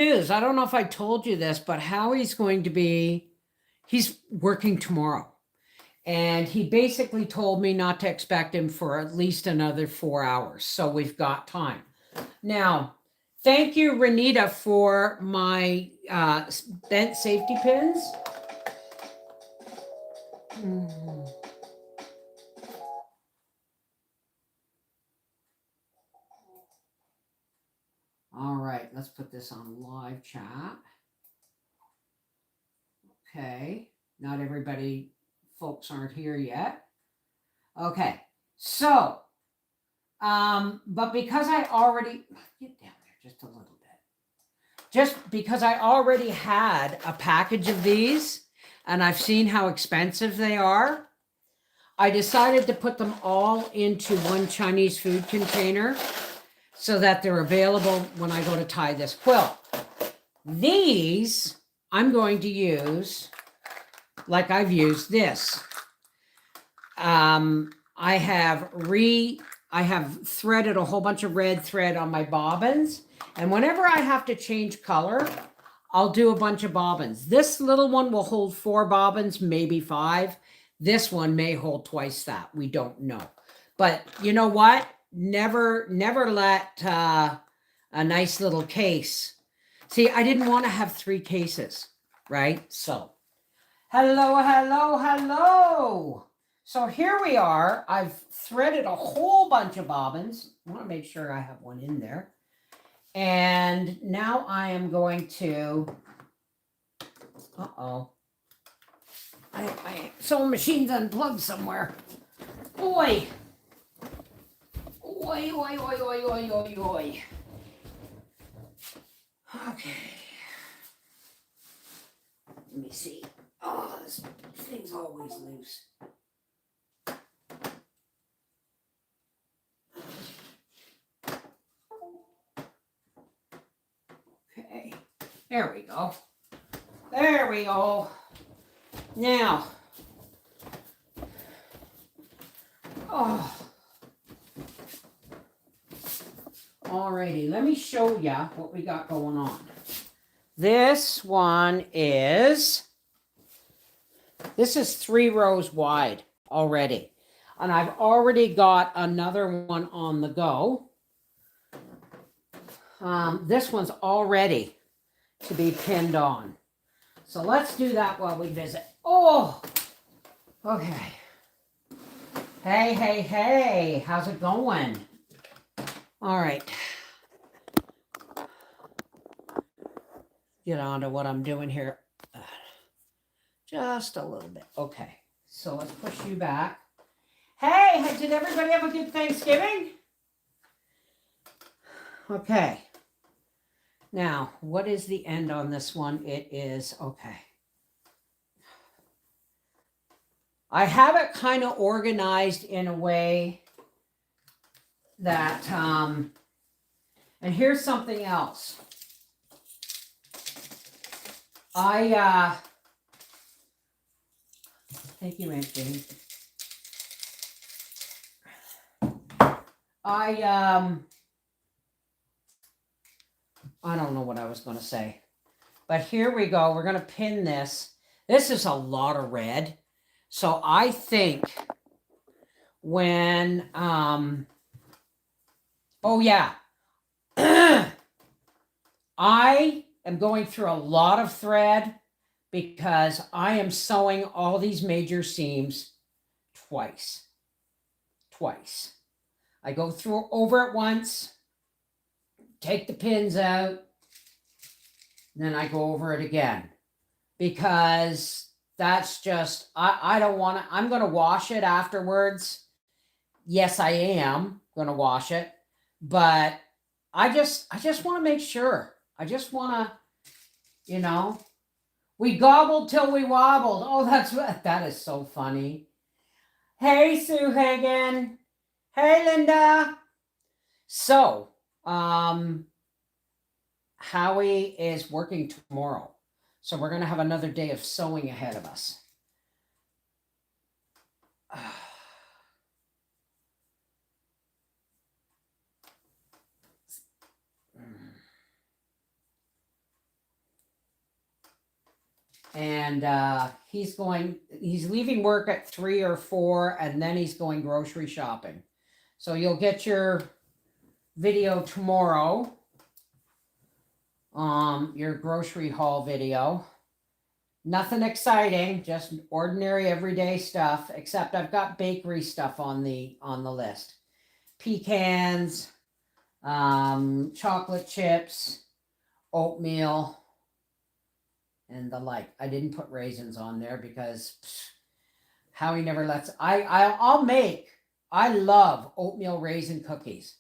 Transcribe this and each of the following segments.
news. I don't know if I told you this, but Howie's going to be, he's working tomorrow. And he basically told me not to expect him for at least another 4 hours. So we've got time. Now, thank you, Renita, for my bent safety pins. All right, let's put this on live chat. Okay, not everybody, folks aren't here yet. Okay, so, but because I already, get down there just a little bit. Just because I already had a package of these and I've seen how expensive they are, I decided to put them all into one Chinese food container so that they're available when I go to tie this quilt. These I'm going to use like I've used this. I have threaded a whole bunch of red thread on my bobbins, and whenever I have to change color, I'll do a bunch of bobbins. This little one will hold 4 bobbins, maybe 5. This one may hold twice that. We don't know. But you know what? Never let a nice little case. See, I didn't want to have 3 cases, right? So, hello. So here we are. I've threaded a whole bunch of bobbins. I want to make sure I have one in there. And now I am going to, my sewing machine's unplugged somewhere. Oi. Okay. Let me see. Oh, this thing's always loose. Okay, there we go. Now, alrighty, let me show you what we got going on. This is 3 rows wide already. And I've already got another one on the go. This one's all ready to be pinned on. So let's do that while we visit. Oh, okay. Hey, how's it going? All right. Get on to what I'm doing here. Just a little bit. Okay, so let's push you back. Hey, did everybody have a good Thanksgiving? Okay. Now, what is the end on this one? It is, okay. I have it kind of organized in a way that, and here's something else. Thank you, Aunt Jane. I don't know what I was going to say, but here we go. We're going to pin this. This is a lot of red. So I think when, oh yeah, I am going through a lot of thread because I am sewing all these major seams twice. I go through over it once, take the pins out, then I go over it again because that's just, I don't want to, I'm going to wash it afterwards. Yes, I am going to wash it, but I just want to make sure. I just want to, we gobbled till we wobbled. Oh, that is so funny. Hey, Sue Hagen. Hey, Linda. So, Howie is working tomorrow. So we're going to have another day of sewing ahead of us. And he's leaving work at 3 or 4, and then he's going grocery shopping. So you'll get your video tomorrow, your grocery haul video. Nothing exciting, just ordinary everyday stuff, except I've got bakery stuff on the list. Pecans, chocolate chips, oatmeal, and the like. I didn't put raisins on there because Howie never lets. I'll make. I love oatmeal raisin cookies,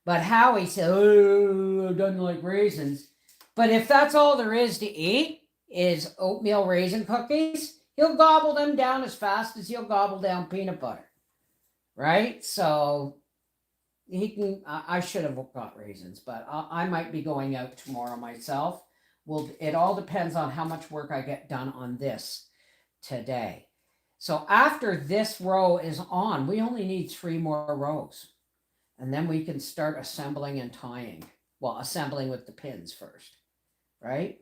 but Howie said, "Oh, doesn't like raisins." But if that's all there is to eat is oatmeal raisin cookies, he'll gobble them down as fast as he'll gobble down peanut butter, right? So he can. I should have got raisins, but I might be going out tomorrow myself. Well, it all depends on how much work I get done on this today. So after this row is on, we only need 3 more rows. And then we can start assembling and tying. Well, assembling with the pins first, right?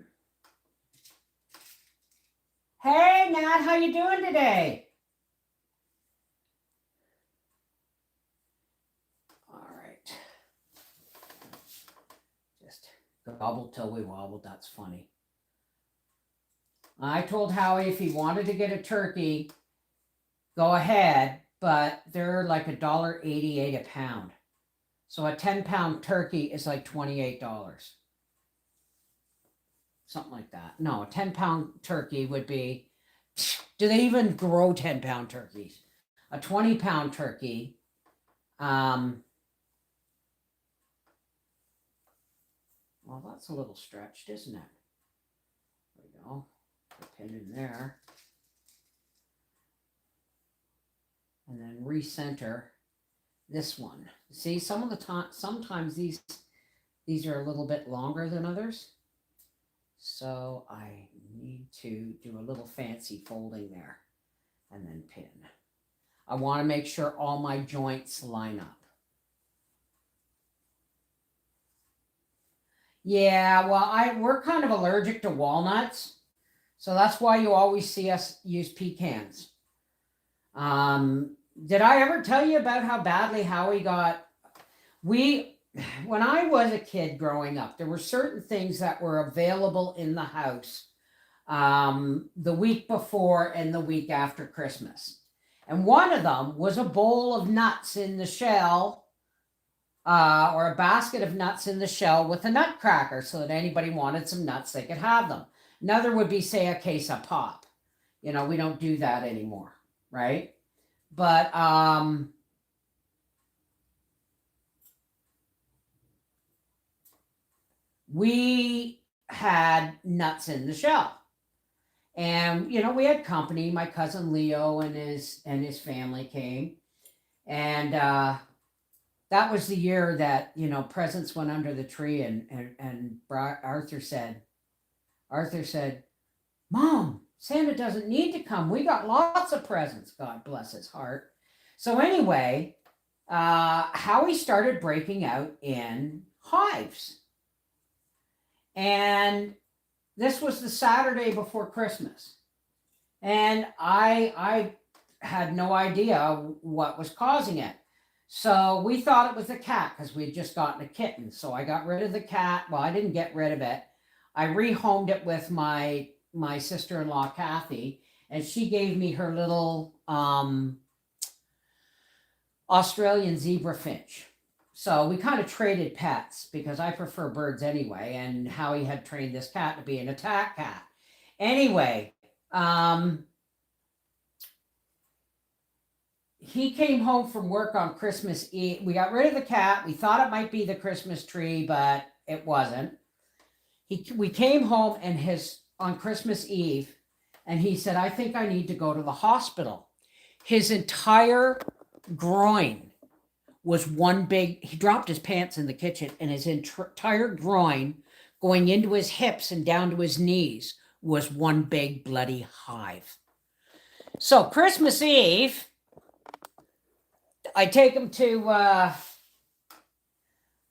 Hey, Nat, how you doing today? All right. Just gobble till we wobble. That's funny. I told Howie if he wanted to get a turkey, go ahead, but they're like $1.88 a pound. So a 10-pound turkey is like $28. Something like that. No, a 10-pound turkey would be, do they even grow 10-pound turkeys? A 20-pound turkey, well, that's a little stretched, isn't it? There we go. Put a pin in there. And then recenter this one. See, some of the time, sometimes these are a little bit longer than others. So I need to do a little fancy folding there and then pin. I want to make sure all my joints line up. Yeah, well, we're kind of allergic to walnuts. So that's why you always see us use pecans. Did I ever tell you about how badly Howie got? When I was a kid growing up, there were certain things that were available in the house the week before and the week after Christmas. And one of them was a bowl of nuts in the shell, or a basket of nuts in the shell with a nutcracker, so that anybody wanted some nuts, they could have them. Another would be, say, a case of pop. We don't do that anymore, right? But we had nuts in the shell. And we had company. My cousin Leo and his family came, and that was the year that presents went under the tree, and Arthur said, "Mom, Santa doesn't need to come. We got lots of presents." God bless his heart. So anyway, Howie started breaking out in hives, and this was the Saturday before Christmas. And I had no idea what was causing it. So we thought it was the cat because we had just gotten a kitten. So I got rid of the cat. Well, I didn't get rid of it. I rehomed it with my sister-in-law, Kathy, and she gave me her little Australian zebra finch. So we kind of traded pets because I prefer birds anyway, and Howie had trained this cat to be an attack cat. Anyway, he came home from work on Christmas Eve. We got rid of the cat. We thought it might be the Christmas tree, but it wasn't. We came home on Christmas Eve, and he said, "I think I need to go to the hospital." His entire groin was one big, he dropped his pants in the kitchen, and his entire groin going into his hips and down to his knees was one big bloody hive. So Christmas Eve, I take him to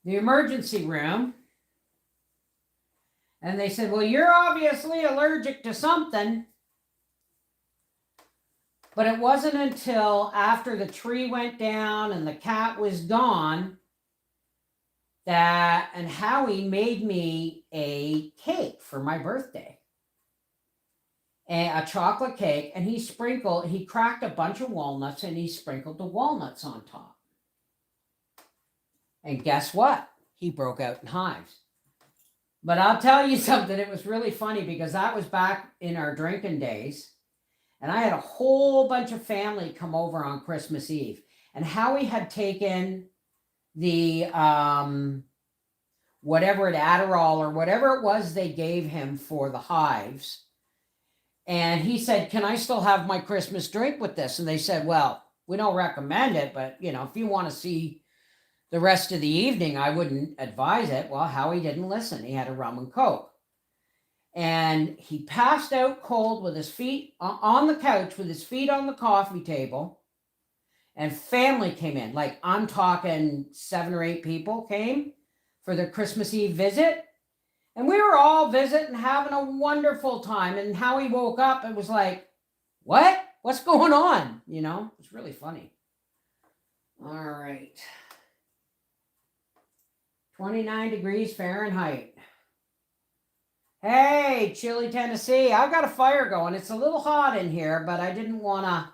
the emergency room, And they said, well, you're obviously allergic to something. But it wasn't until after the tree went down and the cat was gone and Howie made me a cake for my birthday. A chocolate cake, and he cracked a bunch of walnuts and he sprinkled the walnuts on top. And guess what? He broke out in hives. But I'll tell you something, it was really funny because that was back in our drinking days. And I had a whole bunch of family come over on Christmas Eve. And Howie had taken the Adderall or whatever it was they gave him for the hives. And he said, can I still have my Christmas drink with this? And they said, well, we don't recommend it, but if you want to see the rest of the evening, I wouldn't advise it. Well, Howie didn't listen. He had a rum and Coke. And he passed out cold with his feet on the couch, with his feet on the coffee table. And family came in. Like, I'm talking 7 or 8 people came for their Christmas Eve visit. And we were all visiting, having a wonderful time. And Howie woke up, it was like, what? What's going on? It was really funny. All right. 29 degrees Fahrenheit. Hey, Chile, Tennessee. I've got a fire going. It's a little hot in here, but I didn't want to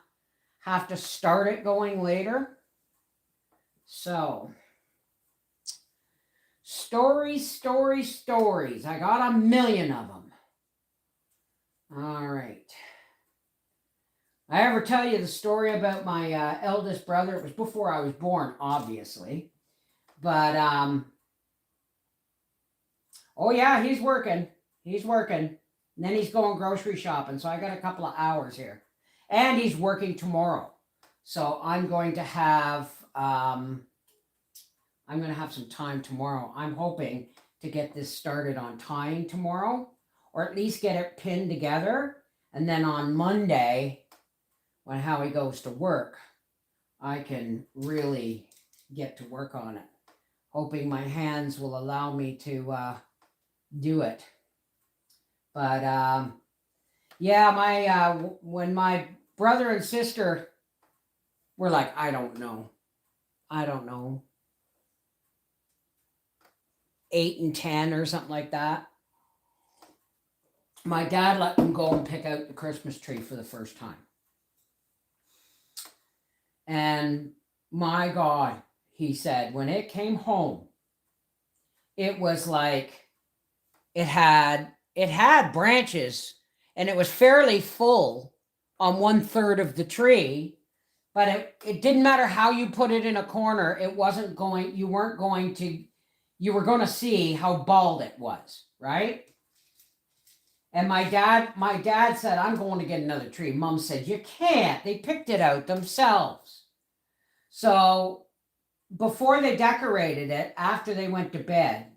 have to start it going later. So, stories. I got a million of them. All right. I ever tell you the story about my eldest brother? It was before I was born, obviously. But, oh yeah, he's working. And then he's going grocery shopping. So I got a couple of hours here. And he's working tomorrow. So I'm going to have some time tomorrow. I'm hoping to get this started on tying tomorrow, or at least get it pinned together. And then on Monday, when Howie goes to work, I can really get to work on it. Hoping my hands will allow me to do it. But yeah, when my brother and sister were like, I don't know, 8 and 10 or something like that, my dad let them go and pick out the Christmas tree for the first time. And my God, he said, when it came home, it was like it had branches, and it was fairly full on 1/3 of the tree, but it didn't matter how you put it in a corner. You were going to see how bald it was, right? And my dad said, I'm going to get another tree. Mom said, you can't. They picked it out themselves. So before they decorated it, after they went to bed,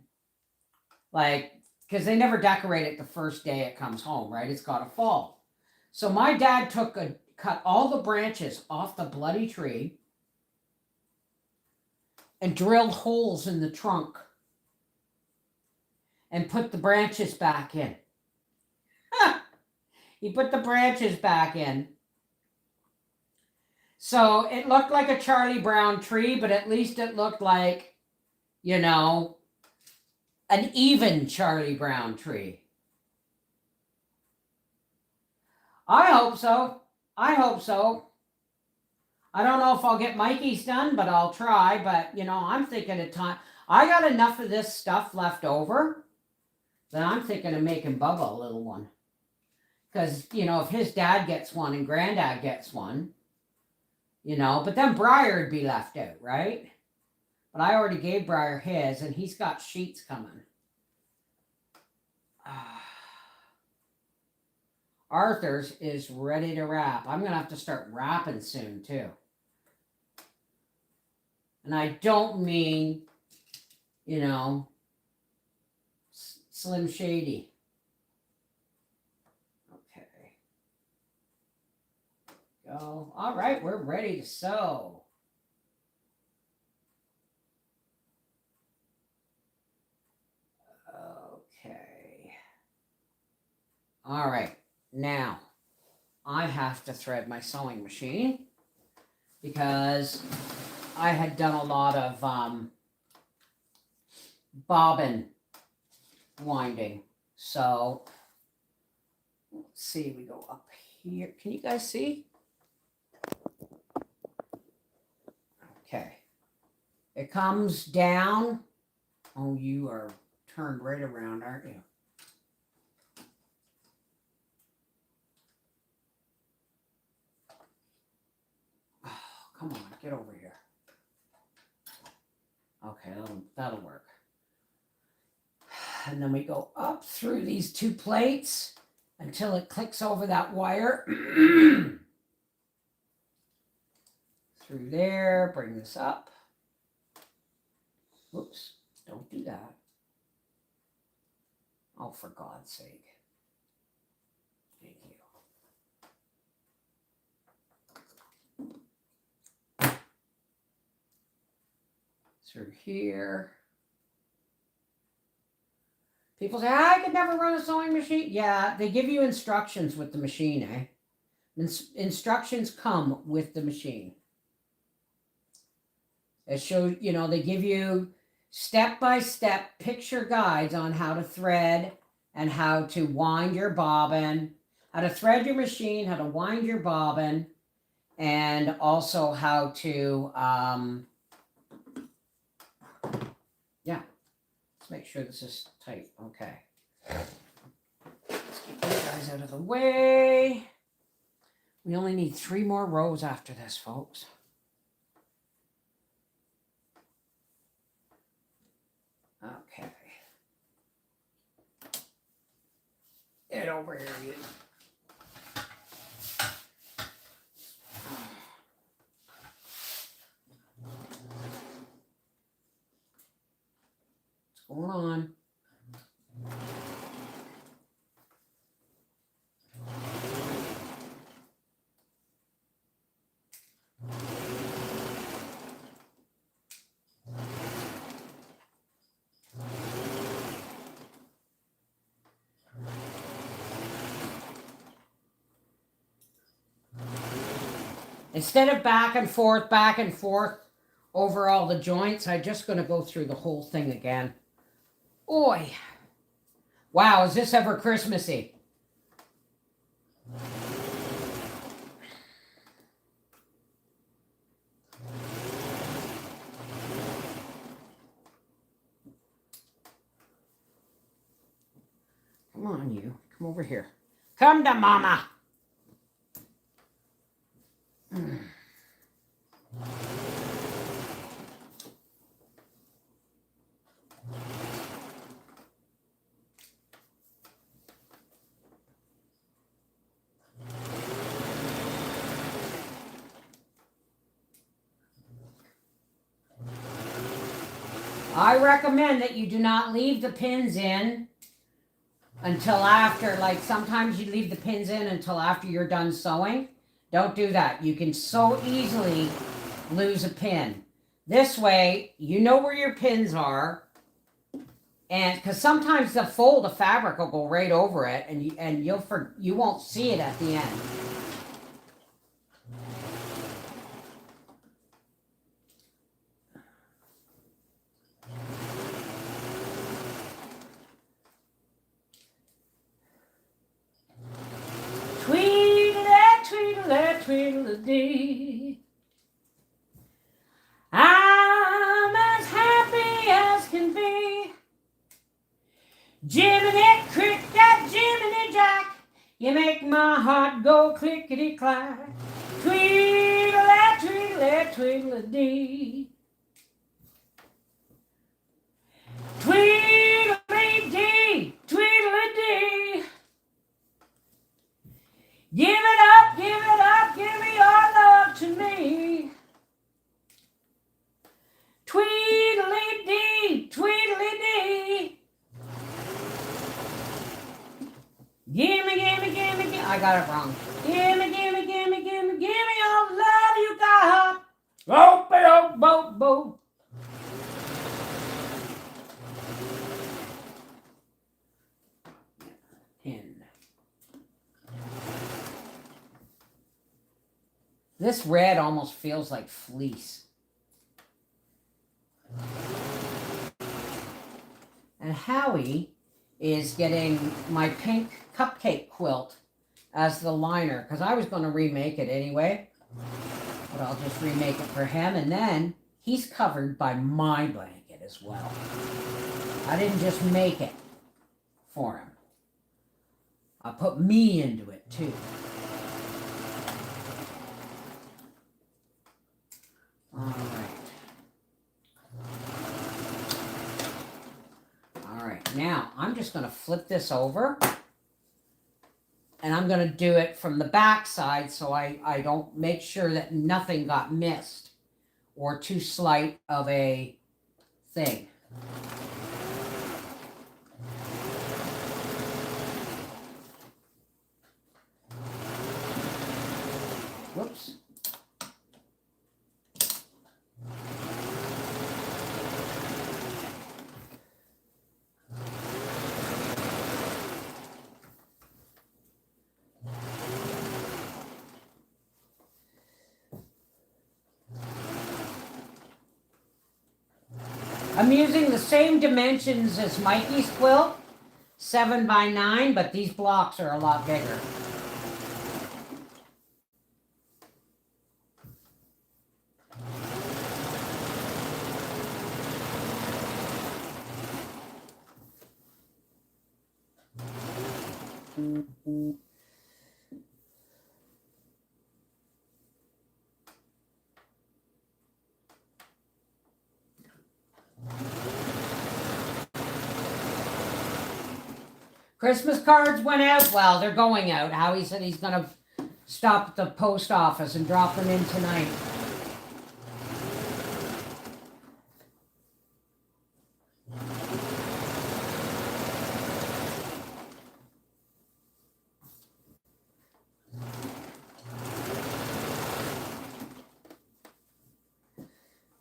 because they never decorate it the first day it comes home, right? It's got to fall. So my dad cut all the branches off the bloody tree and drilled holes in the trunk and put the branches back in. He put the branches back in. So it looked like a Charlie Brown tree, but at least it looked like, an even Charlie Brown tree. I hope so. I don't know if I'll get Mikey's done, but I'll try. But, I'm thinking of time. I got enough of this stuff left over that I'm thinking of making Bubba a little one. Because, if his dad gets one and Granddad gets one, but then Briar would be left out, right? But I already gave Briar his, and he's got sheets coming. Arthur's is ready to wrap. I'm going to have to start wrapping soon, too. And I don't mean, Slim Shady. Okay. Go. All right, we're ready to sew. Okay. All right, now I have to thread my sewing machine because I had done a lot of bobbin winding. So let's see, we go up here. Can you guys see? Okay. It comes down. Oh, you are turned right around, aren't you? Oh, come on, get over here. Okay, that'll work. And then we go up through these two plates until it clicks over that wire. Through there, bring this up. Whoops, don't do that. Oh, for God's sake. Thank you. Through here. People say, I could never run a sewing machine. Yeah, they give you instructions with the machine, eh? Instructions come with the machine. It shows, you know, they give you step-by-step picture guides on how to thread and how to wind your bobbin, how to thread your machine, how to wind your bobbin, and also how to, yeah. Let's make sure this is tight. Okay. Let's get these guys out of the way. We only need 3 more rows after this, folks. Okay. Get over here, you. What's going on? Instead of back and forth over all the joints, I'm just going to go through the whole thing again. Oi! Wow, is this ever Christmassy? Come on, you. Come over here. Come to Mama. I recommend that you do not leave the pins in until after, like sometimes you leave the pins in until after you're done sewing. Don't do that. You can so easily lose a pin. This way, you know where your pins are, and because sometimes the fold of fabric will go right over it, and you won't see it at the end. Tweedle-dee. I'm as happy as can be. Jiminy cricket, Jiminy Jack, you make my heart go clickety-clack. Tweedle-dee. Tweedle-dee, tweedle-dee. Give it up, give me your love to me. Tweedledee, tweedledee. Gimme. I got it wrong. Gimme all the love you got. Bo. Pin. This red almost feels like fleece. And Howie is getting my pink cupcake quilt as the liner, because I was going to remake it anyway, but I'll just remake it for him. And then he's covered by my blanket as well. I didn't just make it for him. I put me into it too. All right. All right, now I'm just going to flip this over. And I'm going to do it from the back side so I don't make sure that nothing got missed or too slight of a thing. Whoops. I'm using the same dimensions as Mikey's quilt, 7 by 9, but these blocks are a lot bigger. Christmas cards went out. Well, they're going out. Howie said he's going to stop at the post office and drop them in tonight.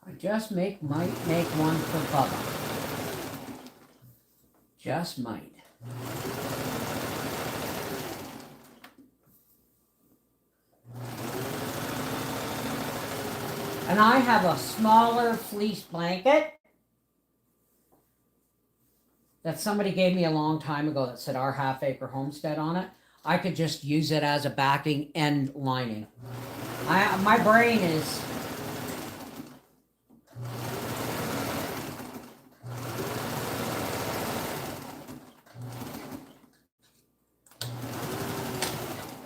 I just might make one for Bubba. Just might. And I have a smaller fleece blanket that somebody gave me a long time ago that said Our Half Acre Homestead on it. I could just use it as a backing and lining. My brain is...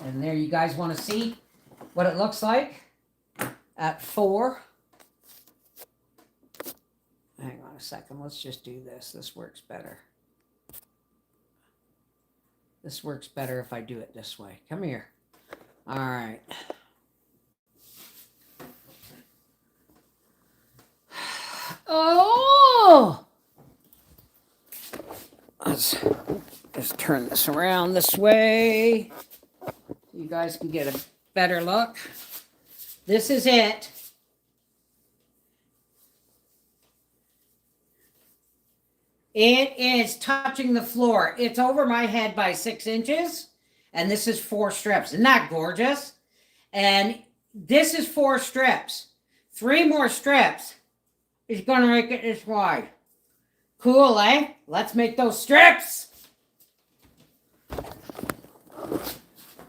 And there, you guys want to see what it looks like at 4. Hang on a second. Let's just do this. This works better. This works better if I do it this way. Come here. All right. Oh! Let's just turn this around this way. You guys can get a better look. This is it. It is touching the floor. It's over my head by 6 inches. And this is 4 strips. Isn't that gorgeous? And this is 4 strips. 3 more strips is going to make it this wide. Cool, eh? Let's make those strips.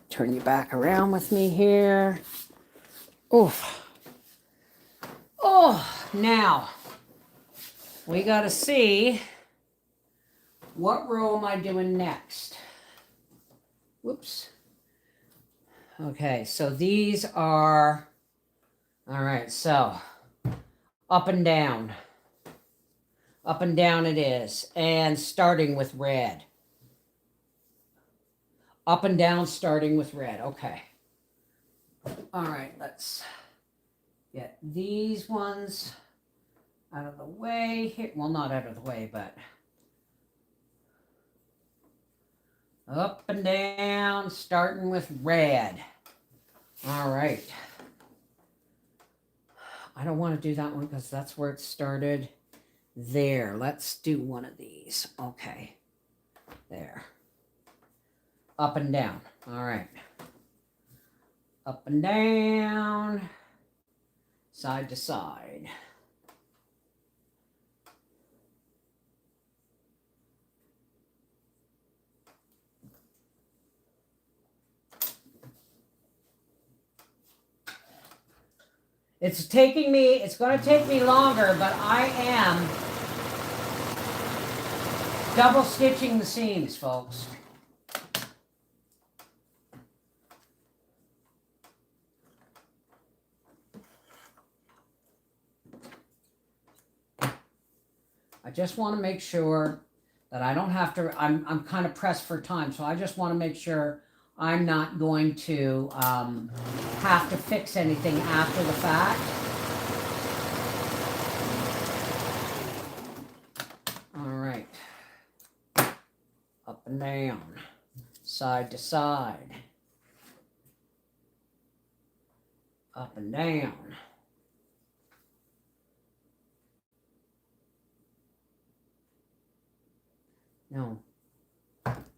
Turn you back around with me here. Oof. Oh, now we got to see what row am I doing next. Whoops. Okay, so these are, all right, so up and down. Up and down it is. And starting with red. Up and down, starting with red. Okay. All right, let's get these ones out of the way here. Well, not out of the way, but up and down, starting with red. All right. I don't want to do that one because that's where it started. There. Let's do one of these. Okay. There. Up and down. All right. Up and down, side to side. It's going to take me longer, but I am double stitching the seams, folks. I just want to make sure that I don't have to, I'm kind of pressed for time, so I just want to make sure I'm not going to have to fix anything after the fact. All right. Up and down, side to side. Up and down. No.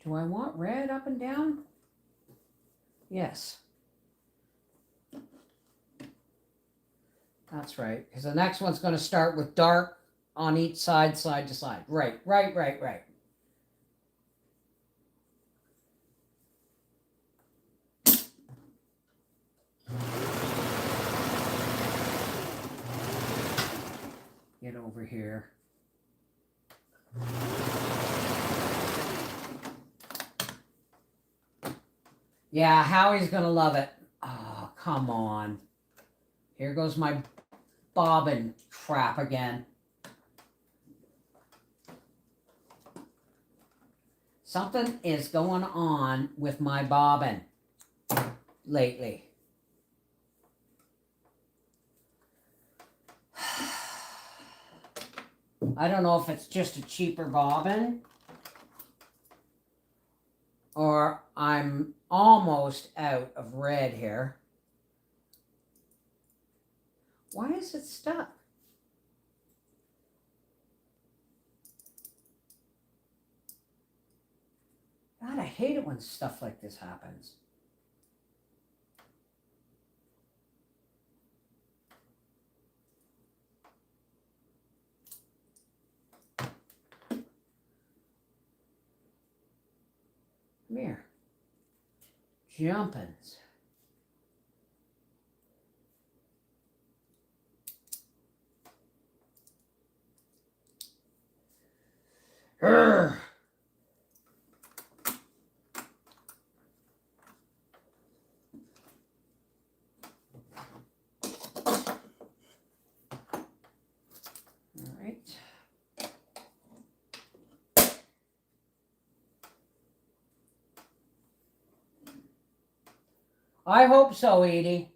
Do I want red up and down? Yes. That's right. Because the next one's going to start with dark on each side, side to side. Right. Get over here. Yeah, Howie's going to love it. Oh, come on. Here goes my bobbin crap again. Something is going on with my bobbin lately. I don't know if it's just a cheaper bobbin or I'm almost out of red here. Why is it stuck? God, I hate it when stuff like this happens. Come here. Jumpins'. Urgh. All right. I hope so, Edie.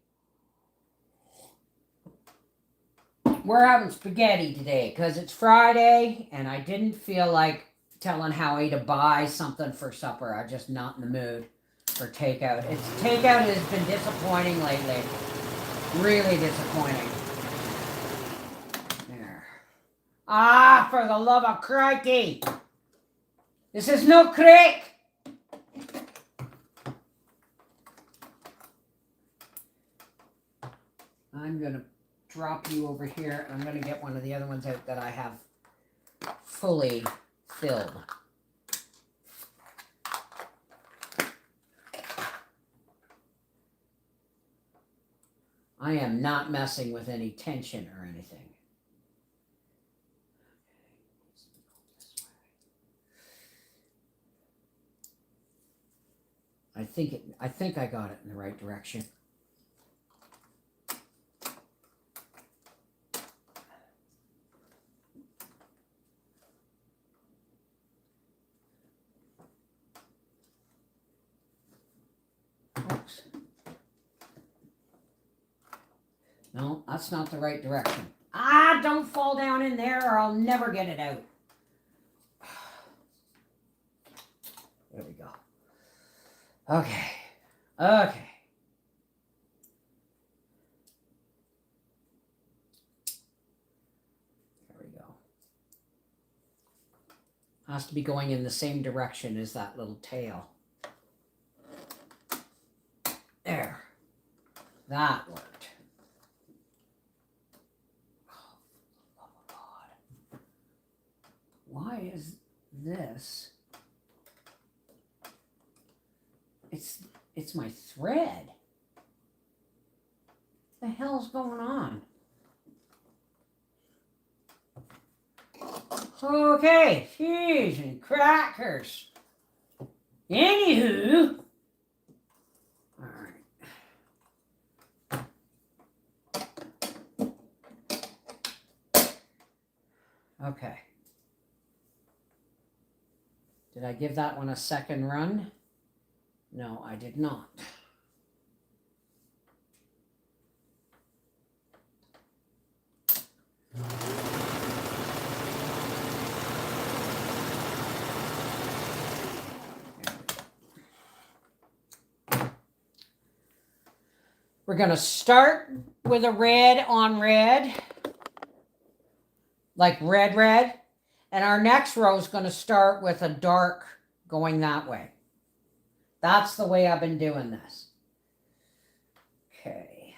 We're having spaghetti today because it's Friday and I didn't feel like telling Howie to buy something for supper. I'm just not in the mood for takeout. Takeout has been disappointing lately. Really disappointing. There. Ah, for the love of crikey. This is no creek. I'm going to drop you over here. I'm going to get one of the other ones out that I have fully filled. I am not messing with any tension or anything. I think I got it in the right direction. Oops. No, that's not the right direction. Ah, don't fall down in there or I'll never get it out. There we go. Okay. Okay. There we go. Has to be going in the same direction as that little tail. There. That worked. Oh, for the love of God. Why is this? It's my thread. What the hell's going on? Okay, cheese and crackers. Anywho, all right. Okay. Did I give that one a second run? No, I did not. We're going to start with a red on red, like red, red. And our next row is going to start with a dark going that way. That's the way I've been doing this. Okay.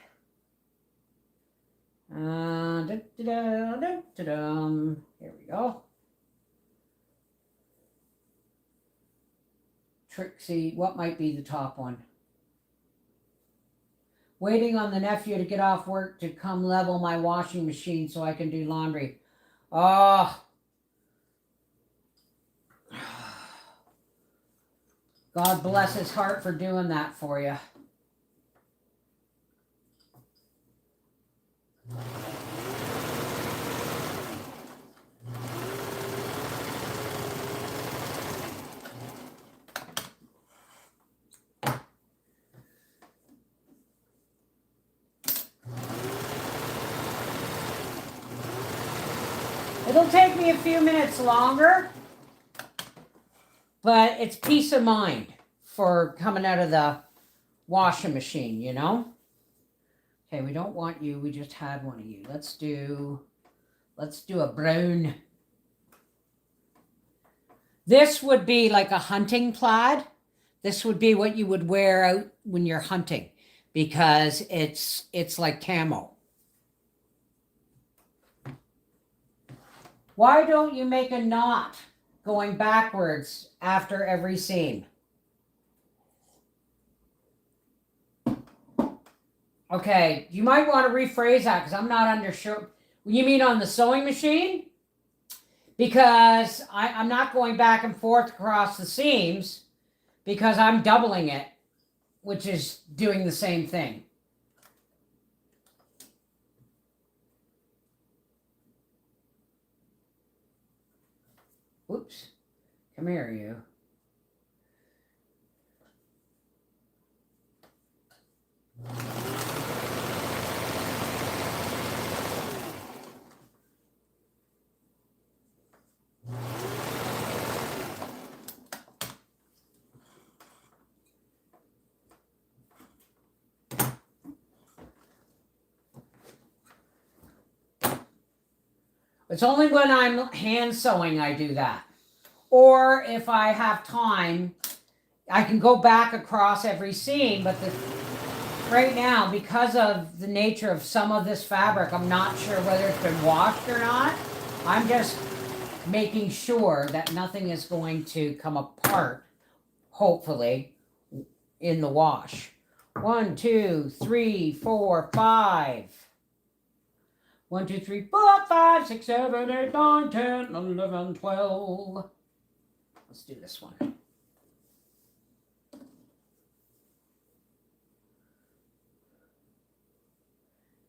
Here we go. Trixie, what might be the top one? Waiting on the nephew to get off work to come level my washing machine so I can do laundry. Oh. God bless his heart for doing that for you. It'll take me a few minutes longer, but it's peace of mind for coming out of the washing machine, you know? Okay, we don't want you. We just had one of you. Let's do a brown. This would be like a hunting plaid. This would be what you would wear out when you're hunting because it's like camo. Why don't you make a knot going backwards after every seam? Okay, you might want to rephrase that because I'm not sure. You mean on the sewing machine? Because I'm not going back and forth across the seams because I'm doubling it, which is doing the same thing. Oops. Come here, you. It's only when I'm hand sewing I do that. Or if I have time, I can go back across every seam, but right now, because of the nature of some of this fabric, I'm not sure whether it's been washed or not. I'm just making sure that nothing is going to come apart, hopefully, in the wash. 1, 2, 3, 4, 5. 1, 2, 3, 4, 5, 6, 7, 8, 9, 10, 11, 12. Let's do this one.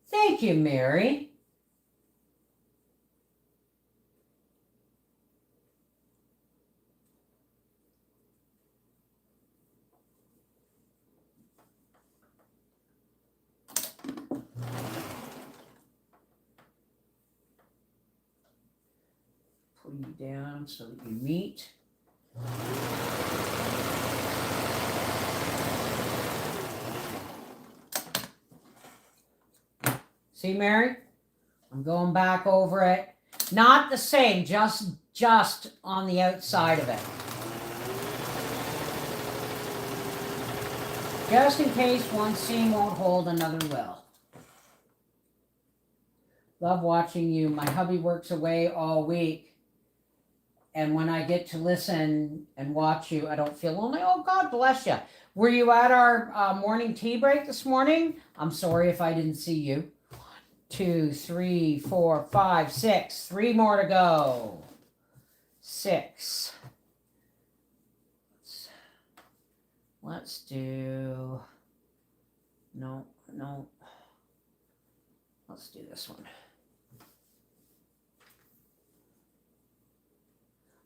Thank you, Mary. Pull you down so that you meet. See, Mary? I'm going back over it. Not the same, just on the outside of it. Just in case one seam won't hold, another will. Love watching you. My hubby works away all week. And when I get to listen and watch you, I don't feel lonely. Oh, God bless you. Were you at our morning tea break this morning? I'm sorry if I didn't see you. 1, 2, 3, 4, 5, 6. 3 more to go. 6. Let's do... No. Let's do this one.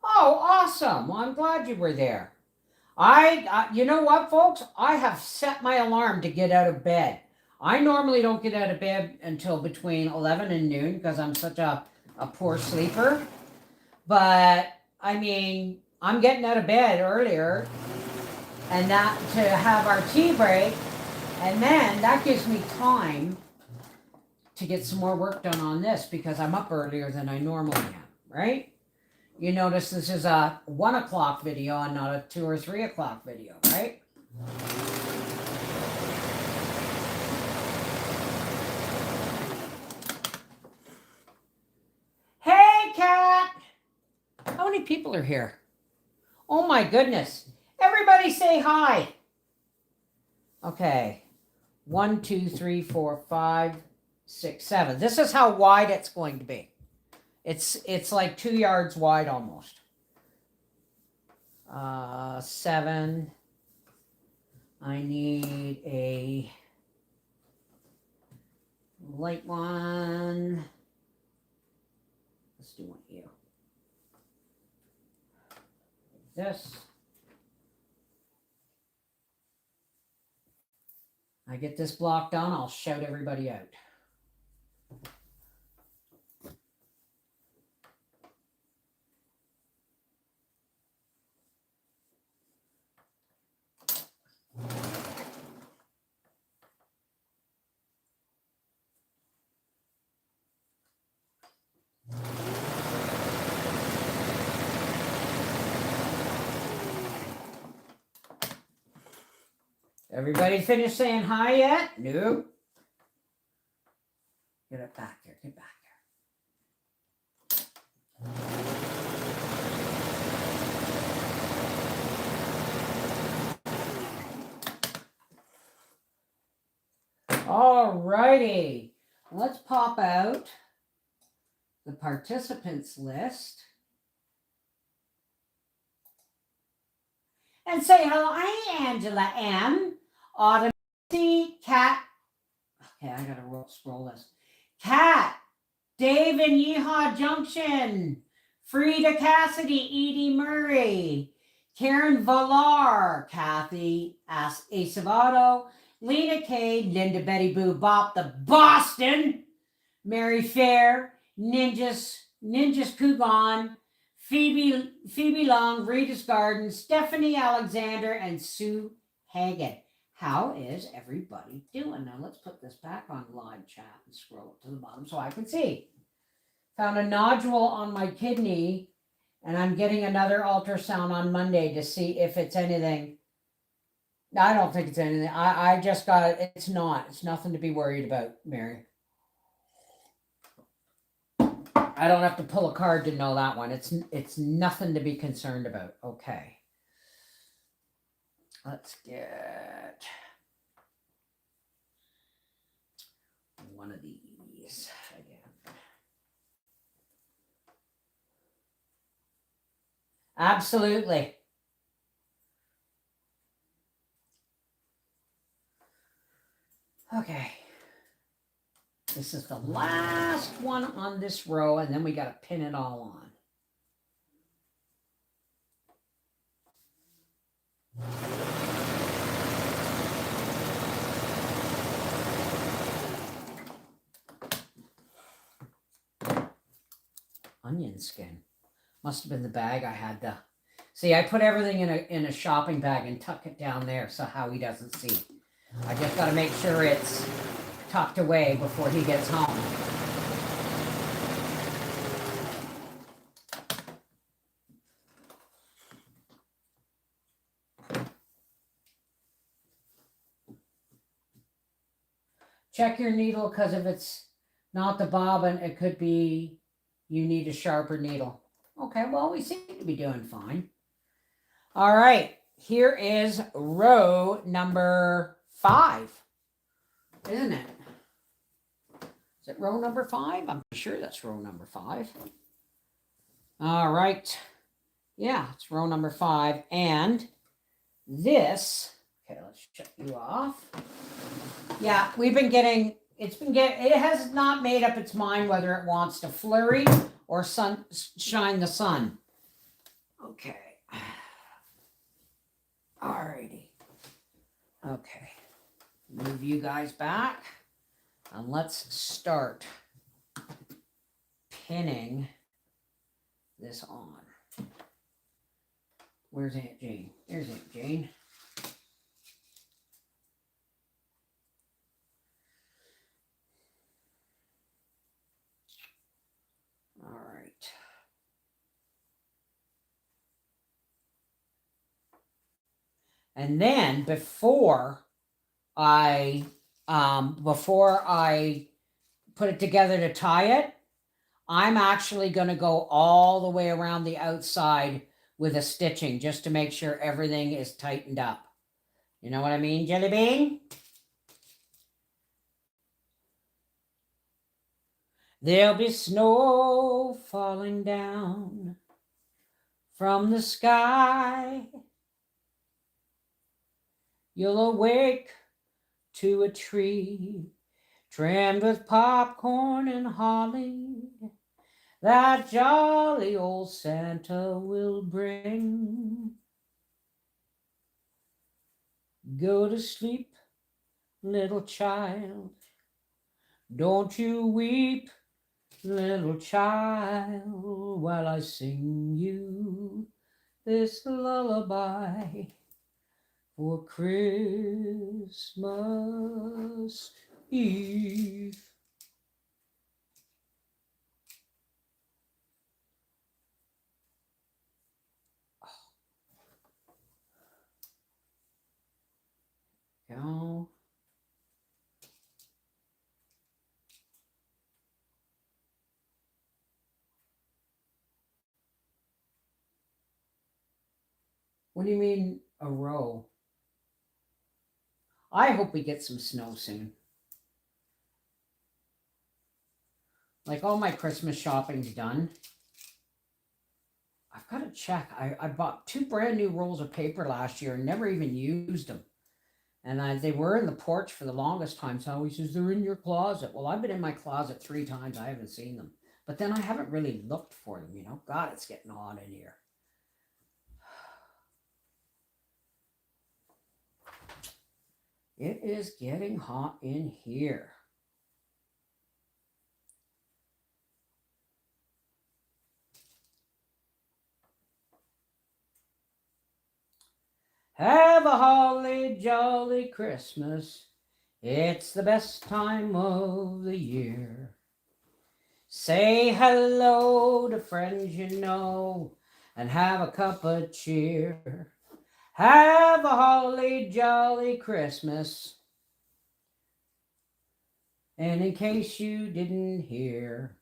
Oh, awesome. Well, I'm glad you were there. You know what, folks? I have set my alarm to get out of bed. I normally don't get out of bed until between 11 and noon because I'm such a poor sleeper. But, I mean, I'm getting out of bed earlier and that to have our tea break. And then that gives me time to get some more work done on this because I'm up earlier than I normally am, right? You notice this is a 1 o'clock video and not a 2 or 3 o'clock video, right? Hey, Kat! How many people are here? Oh my goodness. Everybody say hi. Okay. 1, 2, 3, 4, 5, 6, 7. This is how wide it's going to be. It's like 2 yards wide almost. 7. I need a light one. Let's do one here. This. I get this block done, I'll shout everybody out. Everybody finished saying hi yet? No. Get it back there. Get back there. All righty. Let's pop out the participants list. And say hello. Hi, Angela M. Autumn C. Cat. Okay, I gotta scroll this. Cat. Dave in Yeehaw Junction. Frida Cassidy. Edie Murray. Karen Villar. Kathy Acevedo. Lena K. Linda Betty Boo Bop the Boston. Mary Fair. Ninjas Kugan. Phoebe Long, Rita's Garden, Stephanie Alexander, and Sue Hagen. How is everybody doing? Now let's put this back on live chat and scroll it to the bottom so I can see. Found a nodule on my kidney, and I'm getting another ultrasound on Monday to see if it's anything. I don't think it's anything. I just got it. It's not. It's nothing to be worried about, Mary. I don't have to pull a card to know that one. It's nothing to be concerned about. Okay. Let's get one of these again. Absolutely. Okay. This is the last one on this row, and then we got to pin it all on. Onion skin. Must have been the bag I had to... See, I put everything in a shopping bag and tuck it down there so Howie doesn't see. I just got to make sure it's tucked away before he gets home. Check your needle, because if it's not the bobbin, it could be you need a sharper needle. Okay, well, we seem to be doing fine. All right, here is row number 5, isn't it? Is it row number 5? I'm sure that's row number 5. All right. Yeah, it's row number 5. And this, okay, let's shut you off. Yeah, we've been getting, it has not made up its mind whether it wants to flurry or shine the sun. Okay. Alrighty. Okay. Move you guys back. And let's start pinning this on. Where's Aunt Jane? There's Aunt Jane. All right. And then before I put it together to tie it, I'm actually going to go all the way around the outside with a stitching just to make sure everything is tightened up. You know what I mean, Jelly Bean? There'll be snow falling down from the sky. You'll awake to a tree trimmed with popcorn and holly that jolly old Santa will bring. Go to sleep, little child. Don't you weep, little child, while I sing you this lullaby for Christmas Eve. Go. What do you mean a row? I hope we get some snow soon. Like, all my Christmas shopping's done. I've got to check. I bought 2 brand new rolls of paper last year and never even used them. And they were in the porch for the longest time. So he says, they're in your closet. Well, I've been in my closet 3 times. I haven't seen them. But then I haven't really looked for them, you know. God, it's getting hot in here. It is getting hot in here. Have a holly jolly Christmas. It's the best time of the year. Say hello to friends you know and have a cup of cheer. Have a holly jolly Christmas. And in case you didn't hear,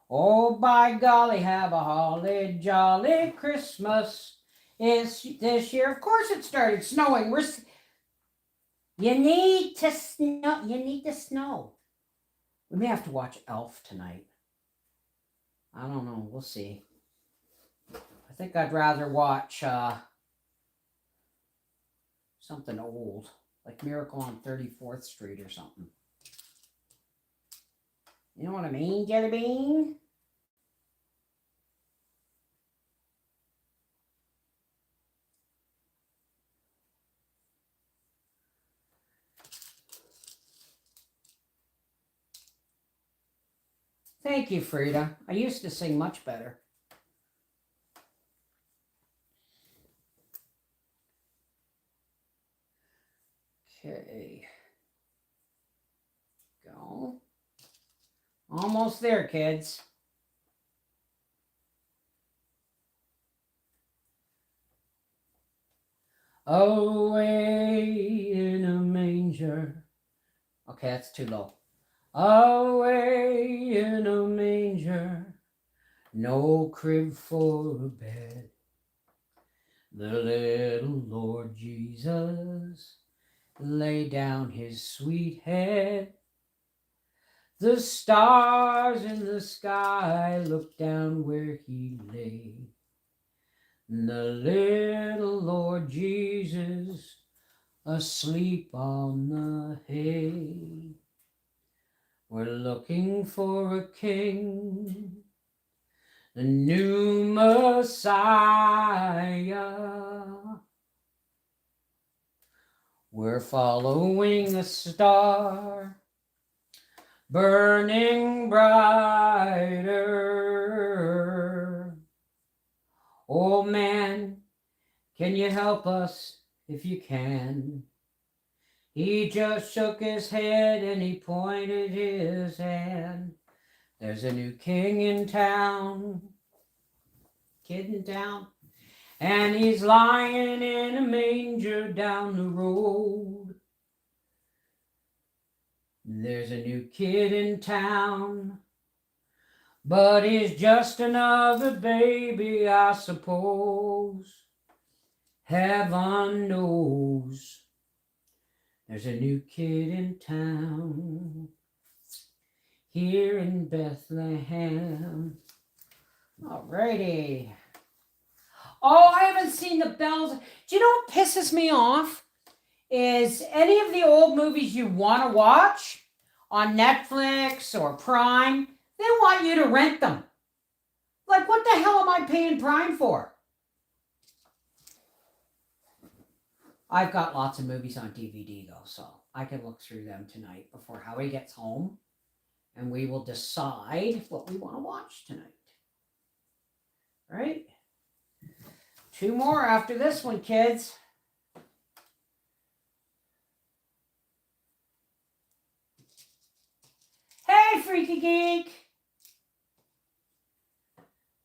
oh, by golly, have a holly jolly Christmas. It's this year. Of course it started snowing. You need to snow. You need to snow. We may have to watch Elf tonight. I don't know. We'll see. I think I'd rather watch something old, like Miracle on 34th Street or something. You know what I mean, Jelly Bean? Thank you, Frida. I used to sing much better. Okay. Go. Almost there, kids. Away in a manger, Okay, that's too low. Away in a manger, no crib for a bed, the little Lord Jesus lay down his sweet head. The stars in the sky looked down where he lay. The little Lord Jesus asleep on the hay. We're looking for a king, the new Messiah. We're following a star, burning brighter. Oh man, can you help us if you can? He just shook his head and he pointed his hand. There's a new king in town, kid in town, and he's lying in a manger down the road. There's a new kid in town, but he's just another baby, I suppose. Heaven knows. There's a new kid in town, here in Bethlehem. Alrighty. Oh, I haven't seen the bells. Do you know what pisses me off? Is any of the old movies you want to watch on Netflix or Prime, they want you to rent them. Like, what the hell am I paying Prime for? I've got lots of movies on DVD, though, so I can look through them tonight before Howie gets home, and we will decide what we want to watch tonight. Right? 2 more after this one, kids. Hey, Freaky Geek!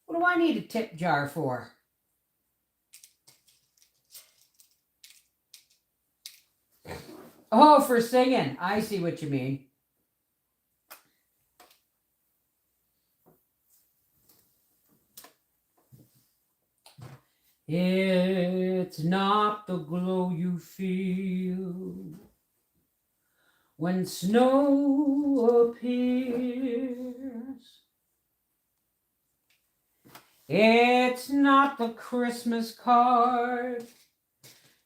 What do I need a tip jar for? Oh, for singing. I see what you mean. It's not the glow you feel when snow appears. It's not the Christmas card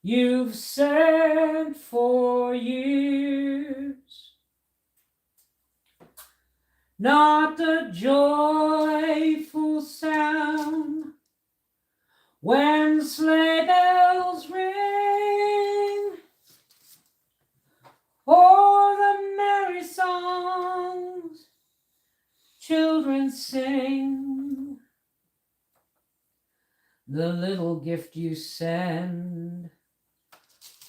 you've sent for years. Not the joyful sound when sleigh bells ring, or the merry songs children sing. The little gift you send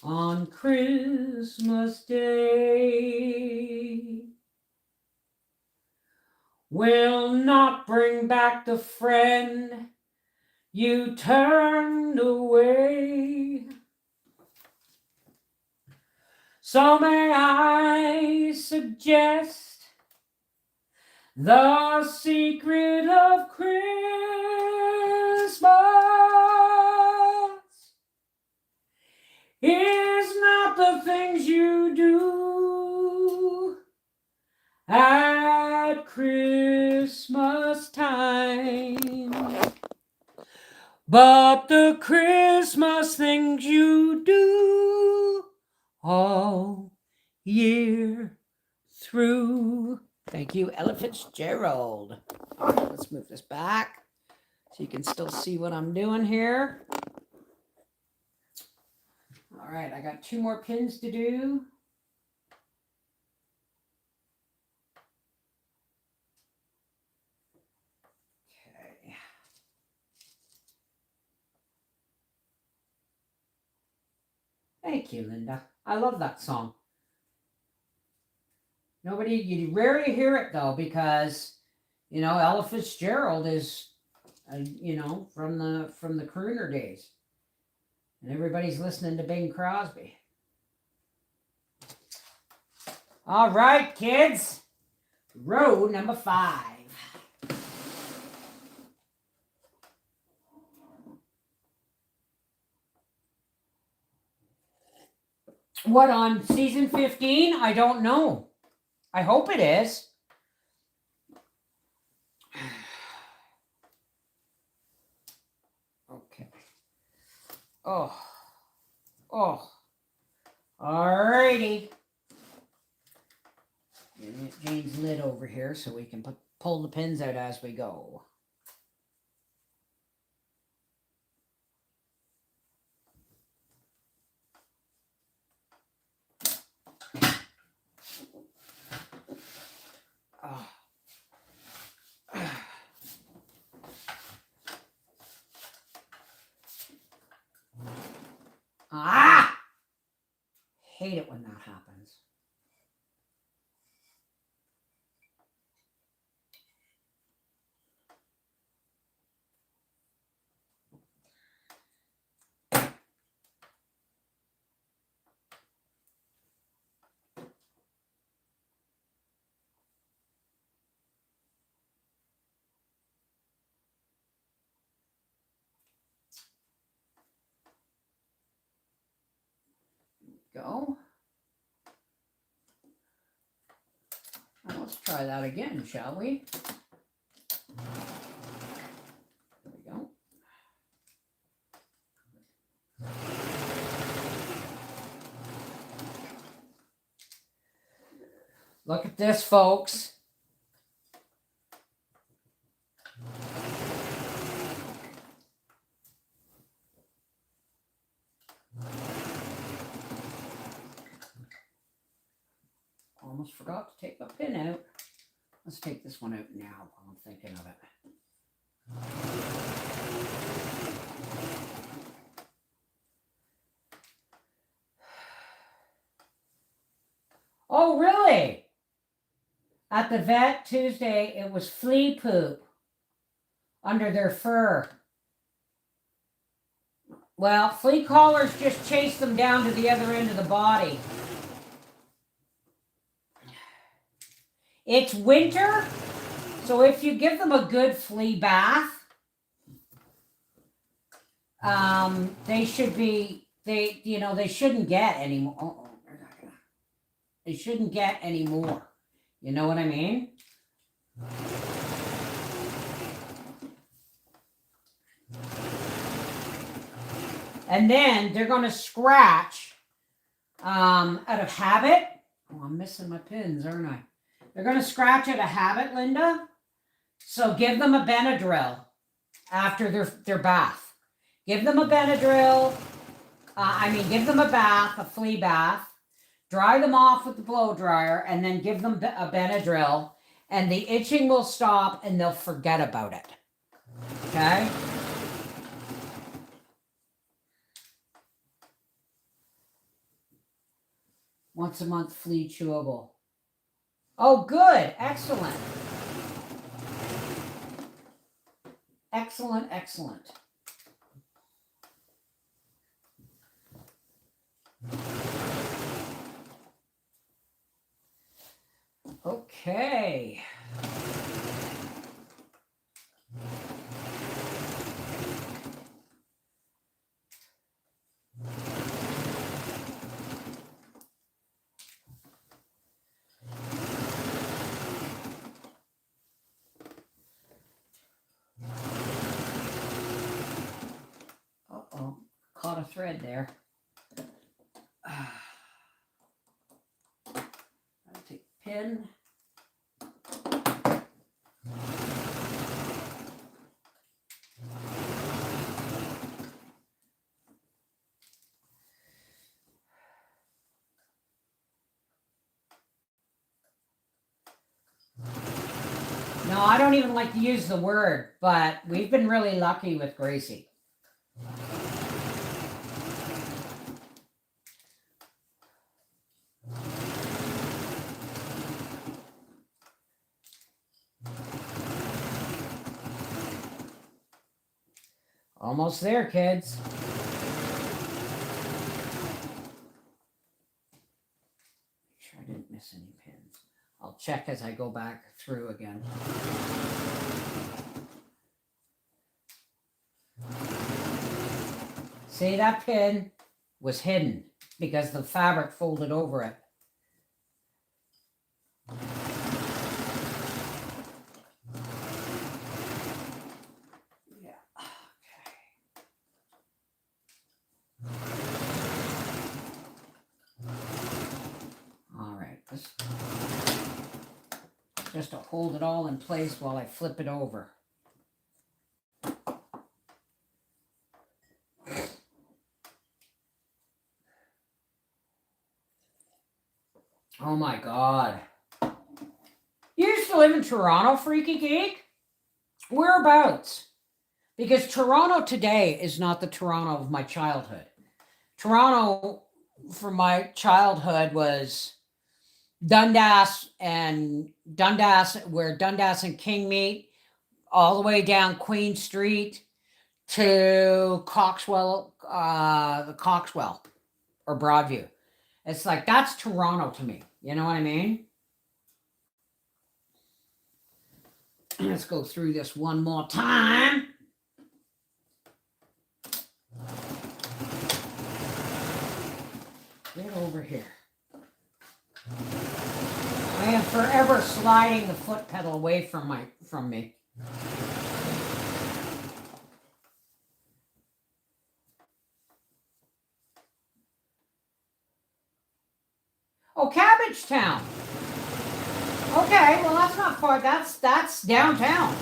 on Christmas Day will not bring back the friend you turned away. So may I suggest the secret of Christmas is not the things you do at Christmas time, but the Christmas things you do all year through. Thank you, Ella Fitzgerald. All right, let's move this back so you can still see what I'm doing here. All right, I got 2 more pins to do. Okay. Thank you, Linda. I love that song. You rarely hear it though, because, Ella Fitzgerald is, from the crooner days. And everybody's listening to Bing Crosby. All right, kids. Row number 5. What, on season 15? I don't know. I hope it is. Okay. Oh. Alrighty. Get Jane's lid over here so we can pull the pins out as we go. Oh. Ah! Hate it when that happens. Go. Now let's try that again, shall we? There we go. Look at this, folks. Almost forgot to take the pin out. Let's take this one out now while I'm thinking of it. Oh, really? At the vet Tuesday, it was flea poop under their fur. Well, flea collars just chase them down to the other end of the body. It's winter, so if you give them a good flea bath, they should be, they shouldn't get any more. Oh, they're not gonna. They shouldn't get any more. You know what I mean? And then they're going to scratch out of habit. Oh, I'm missing my pins, aren't I? They're going to scratch out of habit, Linda. So give them a Benadryl after their bath. Give them a Benadryl. Give them a bath, a flea bath. Dry them off with the blow dryer, and then give them a Benadryl, and the itching will stop, and they'll forget about it. Okay? Once a month flea chewable. Oh, good. Excellent. Excellent, excellent. Okay. Uh-oh, caught a thread there. I'll take a pin. No, I don't even like to use the word, but we've been really lucky with Gracie. Almost there, kids. Make sure I didn't miss any pins. I'll check as I go back through again. See, that pin was hidden because the fabric folded over it. Yeah, okay. All right, just to hold it all in place while I flip it over. Oh my God. You used to live in Toronto, Freaky Geek? Whereabouts? Because Toronto today is not the Toronto of my childhood. Toronto from my childhood was Dundas, where Dundas and King meet, all the way down Queen Street to Coxwell, the Coxwell or Broadview. It's like, that's Toronto to me. You know what I mean? Let's go through this one more time. Get over here. I am forever sliding the foot pedal away from me. Oh, Cabbagetown. Okay, well that's not far. That's downtown.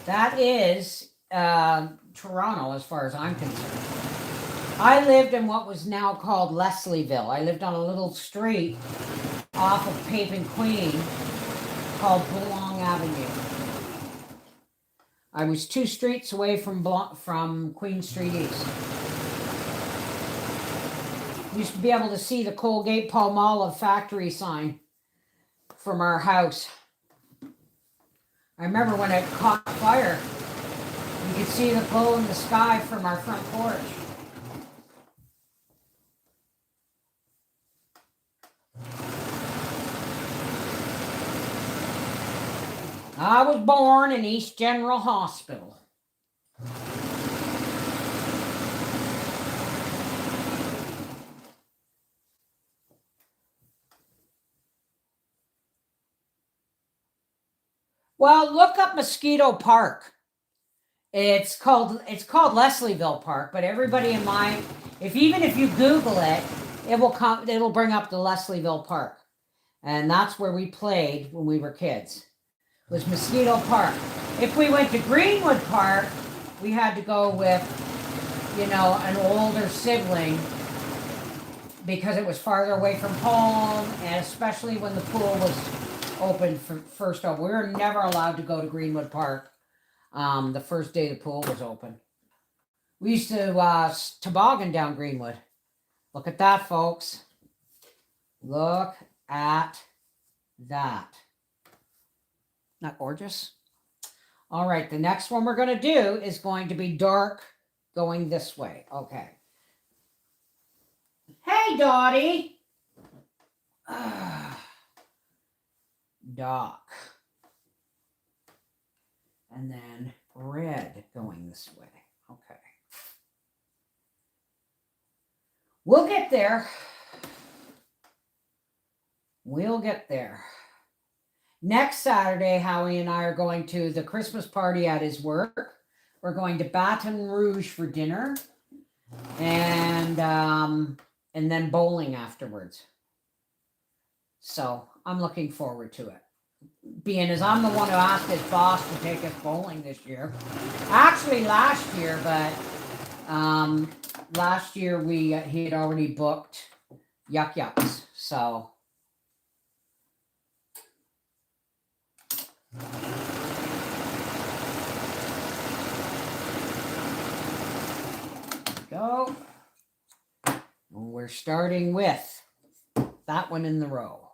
That is Toronto, as far as I'm concerned. I lived in what was now called Leslieville. I lived on a little street off of Pape and Queen called Belong Avenue. I was 2 streets away from Queen Street East. Used to be able to see the Colgate Palmolive factory sign from our house. I remember when it caught fire, you could see the glow in the sky from our front porch. I was born in East General Hospital. Well, look up Mosquito Park. It's called Leslieville Park, but everybody in my, even if you Google it, it'll bring up the Leslieville Park. And that's where we played when we were kids. It was Mosquito Park. If we went to Greenwood Park, we had to go with, an older sibling because it was farther away from home, and especially when the pool was open first open. We were never allowed to go to Greenwood Park the first day the pool was open. We used to toboggan down Greenwood. Look at that, folks. Look at that. Not gorgeous? All right, the next one we're going to do is going to be dark going this way. Okay. Hey, Dottie. Doc. And then red going this way. Okay. We'll get there. We'll get there. Next Saturday, Howie and I are going to the Christmas party at his work. We're going to Baton Rouge for dinner. And then bowling afterwards. So I'm looking forward to it. Being as I'm the one who asked his boss to take us bowling this year. Actually last year, but last year he had already booked Yuck Yucks. So go. We're starting with that one in the row.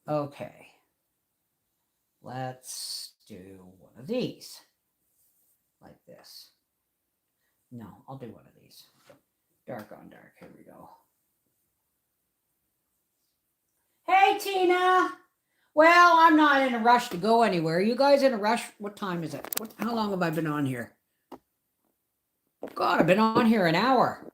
Okay. Let's do one of these. Like this. No, I'll do one of these. Dark on dark. Here we go. Hey, Hi, Tina. Well, I'm not in a rush to go anywhere. Are you guys in a rush? What time is it? How long have I been on here? God, I've been on here an hour.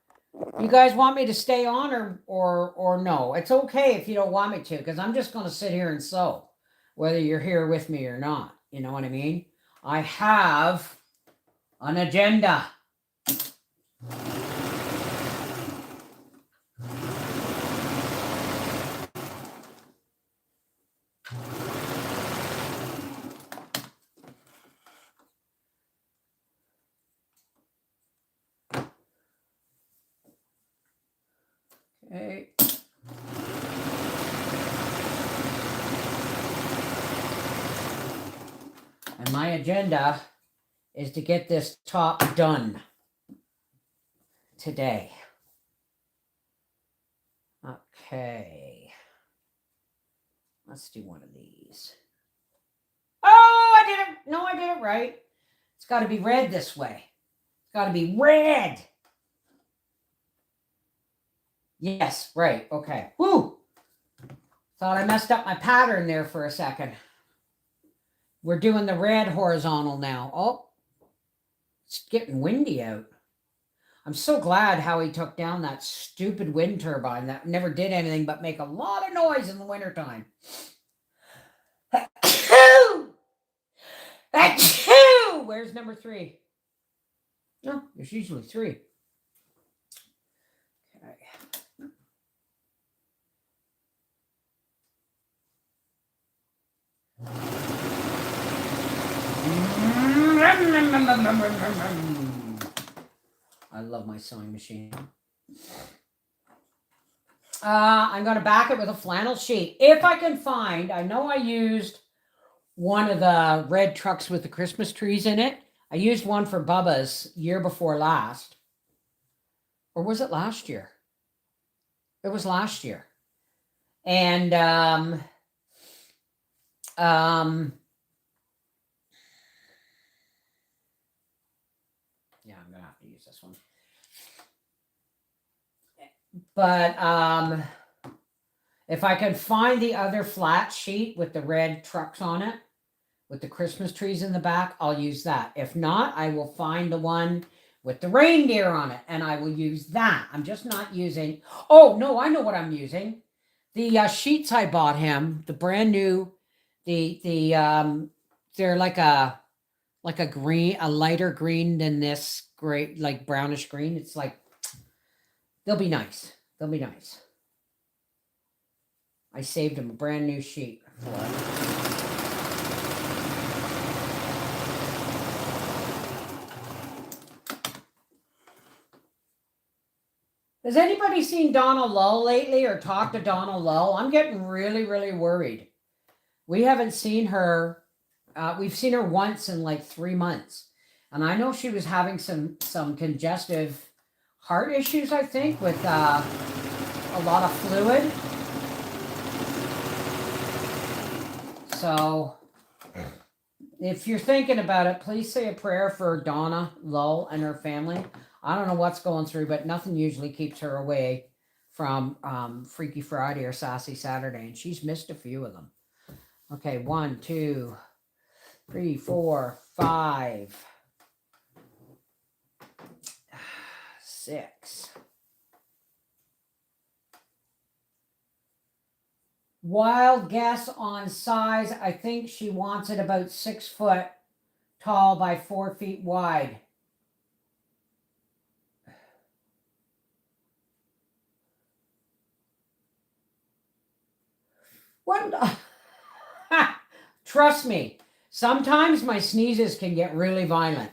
You guys want me to stay on or no? It's okay if you don't want me to, because I'm just going to sit here and sew, whether you're here with me or not. You know what I mean? I have an agenda. Okay. And my agenda is to get this top done today. Okay. Let's do one of these. Oh, I did it. No, I did it right. It's got to be red this way. It's got to be red. Yes, right. Okay. Woo. Thought I messed up my pattern there for a second. We're doing the red horizontal now. Oh, it's getting windy out. I'm so glad how he took down that stupid wind turbine that never did anything but make a lot of noise in the wintertime. Achoo! Where's number 3? No, there's usually 3. Okay. I love my sewing machine. I'm going to back it with a flannel sheet. If I can find, I know I used one of the red trucks with the Christmas trees in it. I used one for Bubba's year before last. Or was it last year? It was last year. And yeah, I'm gonna have to use this one. But if I can find the other flat sheet with the red trucks on it, with the Christmas trees in the back, I'll use that. If not, I will find the one with the reindeer on it, and I will use that. I'm just not using, oh, no, I know what I'm using. The sheets I bought him, the brand new, they're like a green, a lighter green than this gray, like brownish green. It's like, they'll be nice. They'll be nice. I saved him a brand new sheet for it. Has anybody seen Donna Lull lately or talked to Donna Lull? I'm getting really, really worried. We haven't seen her. We've seen her once in like 3 months. And I know she was having some congestive heart issues, I think, with a lot of fluid. So if you're thinking about it, please say a prayer for Donna Lull and her family. I don't know what's going through, but nothing usually keeps her away from Freaky Friday or Sassy Saturday, and she's missed a few of them. Okay, 1, 2, 3, 4, 5, 6. Wild guess on size. I think she wants it about 6 foot tall by 4 feet wide. What? Trust me, sometimes my sneezes can get really violent.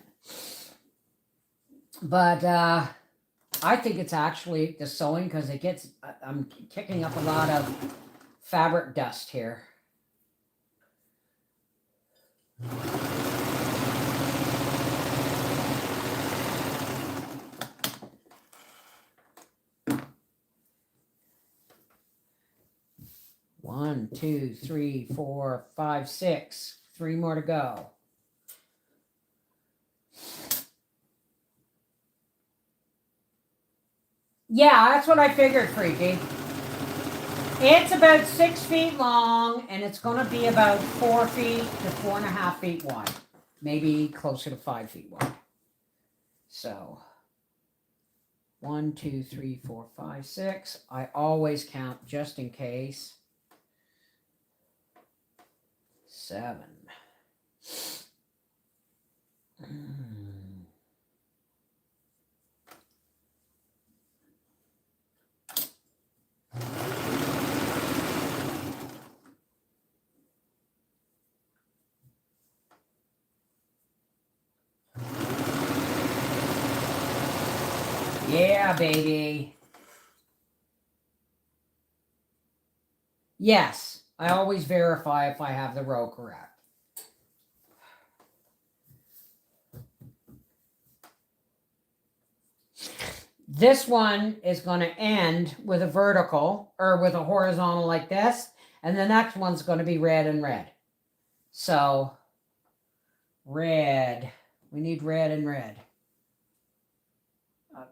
But I think it's actually the sewing, because it gets, I'm kicking up a lot of fabric dust here. One, 2, 3, 4, 5, 6. 3 more to go. Yeah, that's what I figured, Freaky. It's about 6 feet long, and it's going to be about 4 feet to 4.5 feet wide. Maybe closer to 5 feet wide. So 1, 2, 3, 4, 5, 6. I always count just in case. 7. Yeah, baby. Yes, I always verify if I have the row correct. This one is going to end with a vertical or with a horizontal like this. And the next one's going to be red and red. So red. We need red and red.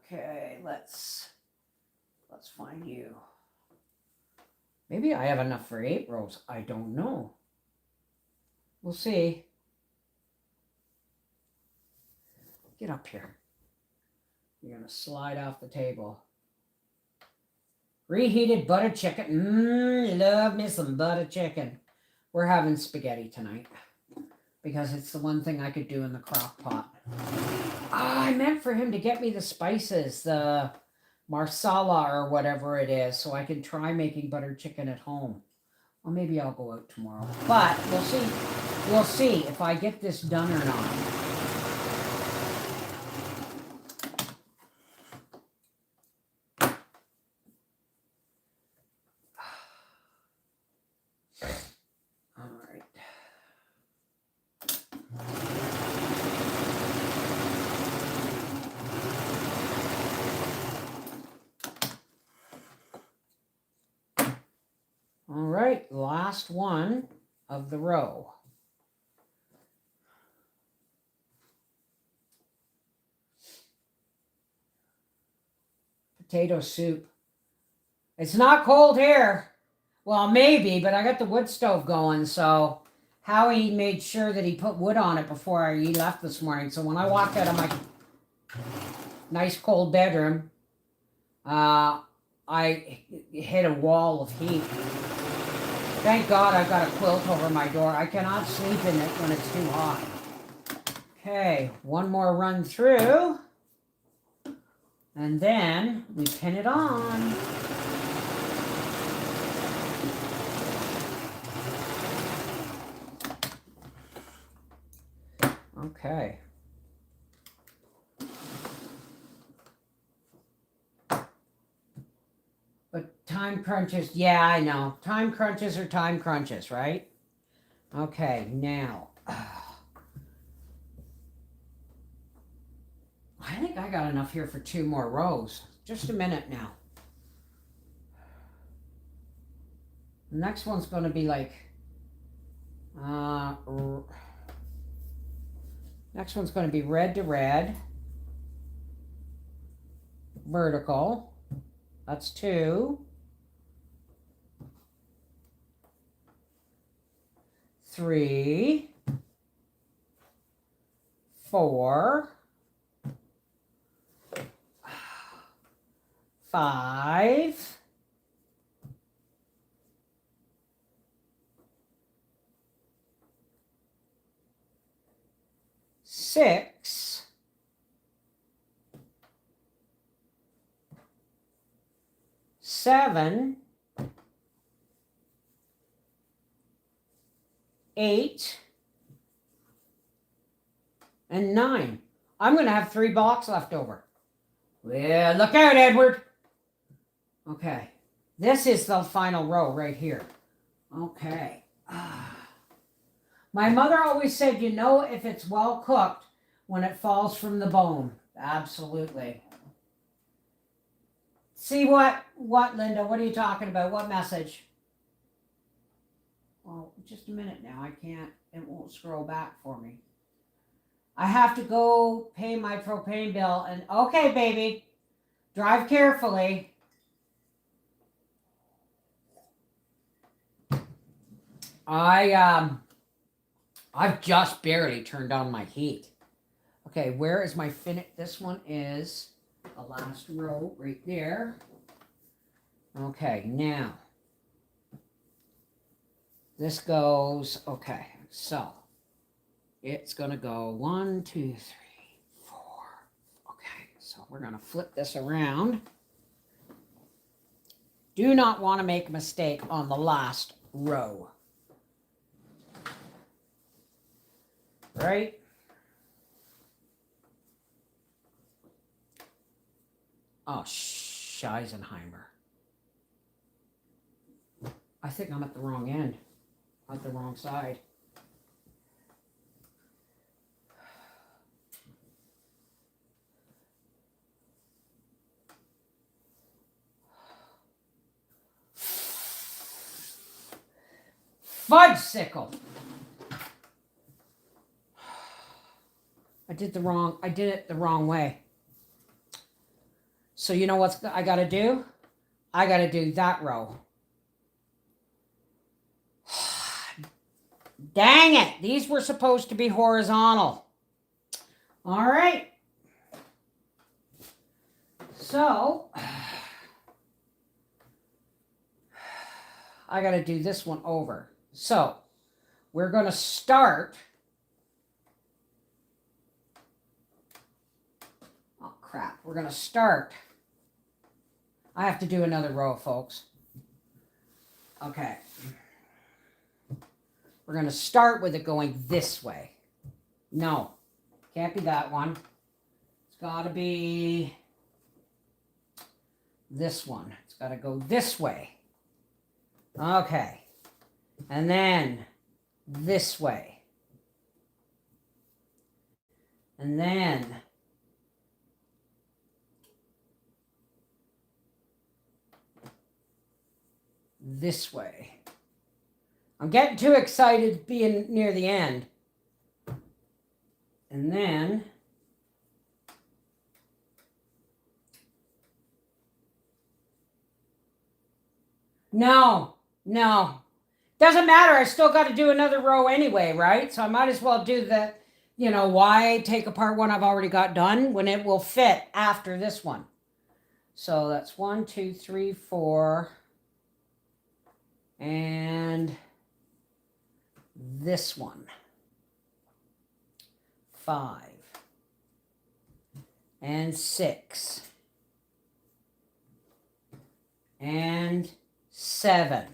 Okay, let's find you. Maybe I have enough for 8 rows. I don't know. We'll see. Get up here. You're going to slide off the table. Reheated butter chicken. Love me some butter chicken. We're having spaghetti tonight because it's the one thing I could do in the crock pot. I meant for him to get me the spices, the marsala or whatever it is, so I can try making butter chicken at home. Well, maybe I'll go out tomorrow. But we'll see. We'll see if I get this done or not. All right, last one of the row. Potato soup. It's not cold here. Well, maybe, but I got the wood stove going, so Howie made sure that he put wood on it before he left this morning. So when I walked out of my nice cold bedroom, I hit a wall of heat. Thank God I've got a quilt over my door. I cannot sleep in it when it's too hot. Okay, one more run through. And then we pin it on. Okay. But time crunches, yeah, I know. Time crunches are time crunches, right? Okay, now. I think I got enough here for 2 more rows. Just a minute now. The next one's going to be like, next one's going to be red to red, vertical. That's 2. 3, 4, 5, 6, 7, 8, and 9. I'm going to have 3 blocks left over. Well, look out, Edward. Okay. This is the final row right here. Okay. My mother always said, you know if it's well cooked when it falls from the bone. Absolutely. See what, Linda? What are you talking about? What message? Well, just a minute now. I can't, it won't scroll back for me. I have to go pay my propane bill and, okay, baby, drive carefully. I've just barely turned on my heat. Okay, where is my finish? This one is the last row right there. Okay, now this goes, okay, so it's going to go 1, 2, 3, 4. Okay, so we're going to flip this around. Do not want to make a mistake on the last row. Right? Oh, Scheisenheimer. I think I'm at the wrong end. I'm at the wrong side. Fudgesicle. I did it the wrong way. So you know what I got to do? I got to do that row. Dang it. These were supposed to be horizontal. All right. So I got to do this one over. So we're going to start. Oh, crap. We're going to start. I have to do another row, folks. Okay. We're going to start with it going this way. No, can't be that one. It's got to be this one. It's got to go this way. Okay. And then this way. And then this way. I'm getting too excited being near the end. And then no. Doesn't matter. I still got to do another row anyway, right? So I might as well do that. You know, why take apart one I've already got done when it will fit after this one? So that's 1, 2, 3, 4. And this one. 5. And 6. And 7.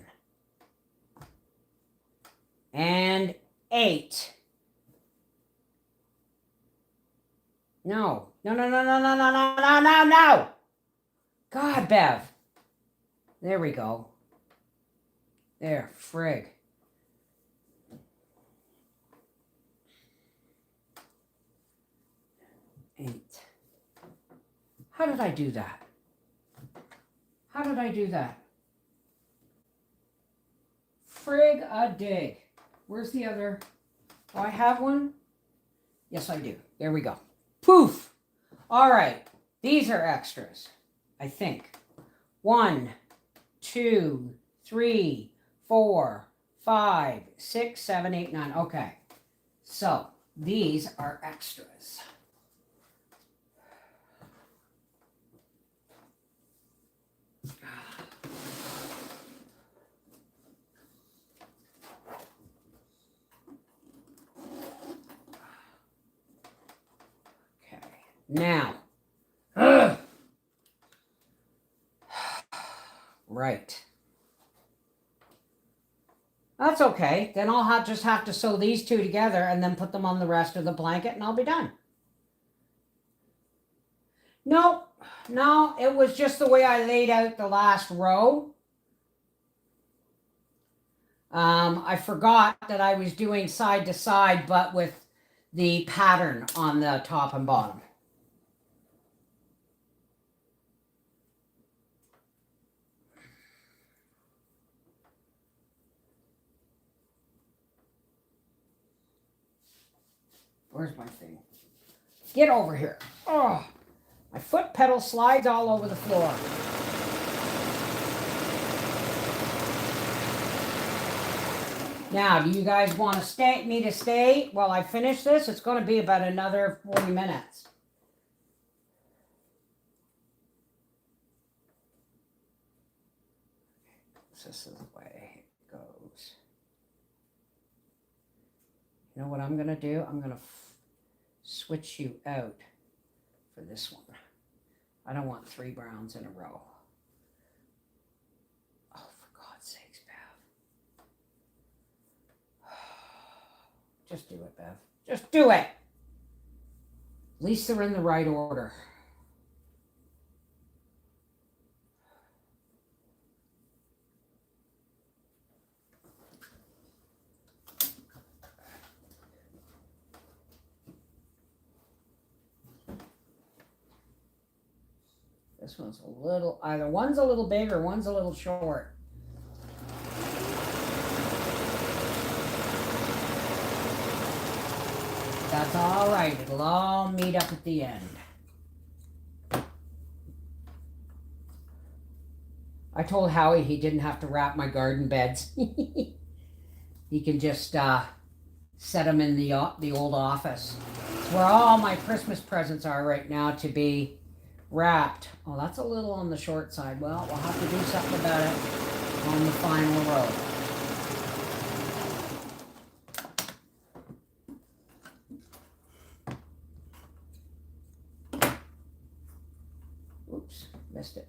And 8. No. God, Bev. There we go. There, frig. 8. How did I do that? Frig a dig. Where's the other? Do I have one? Yes, I do. There we go. Poof. All right. These are extras, I think. 1, 2, 3, 4, 5, 6, 7, 8, 9. Okay. So these are extras. Now, right. That's okay. Then I'll just have to sew these two together and then put them on the rest of the blanket and I'll be done. No, it was just the way I laid out the last row. I forgot that I was doing side to side, but with the pattern on the top and bottom. Where's my thing? Get over here. Oh, my foot pedal slides all over the floor. Now, do you guys want to stay while I finish this? It's going to be about another 40 minutes. This is the way it goes. You know what I'm going to do? I'm going to switch you out for this one. I don't want 3 browns in a row. Oh, for God's sakes, Bev. Just do it, Bev. Just do it. At least they're in the right order. This one's a little, either one's a little big or one's a little short. That's all right. It'll all meet up at the end. I told Howie he didn't have to wrap my garden beds. He can just set them in the old office. It's where all my Christmas presents are right now to be wrapped. Oh, that's a little on the short side. Well, we'll have to do something about it on the final row. Oops, missed it.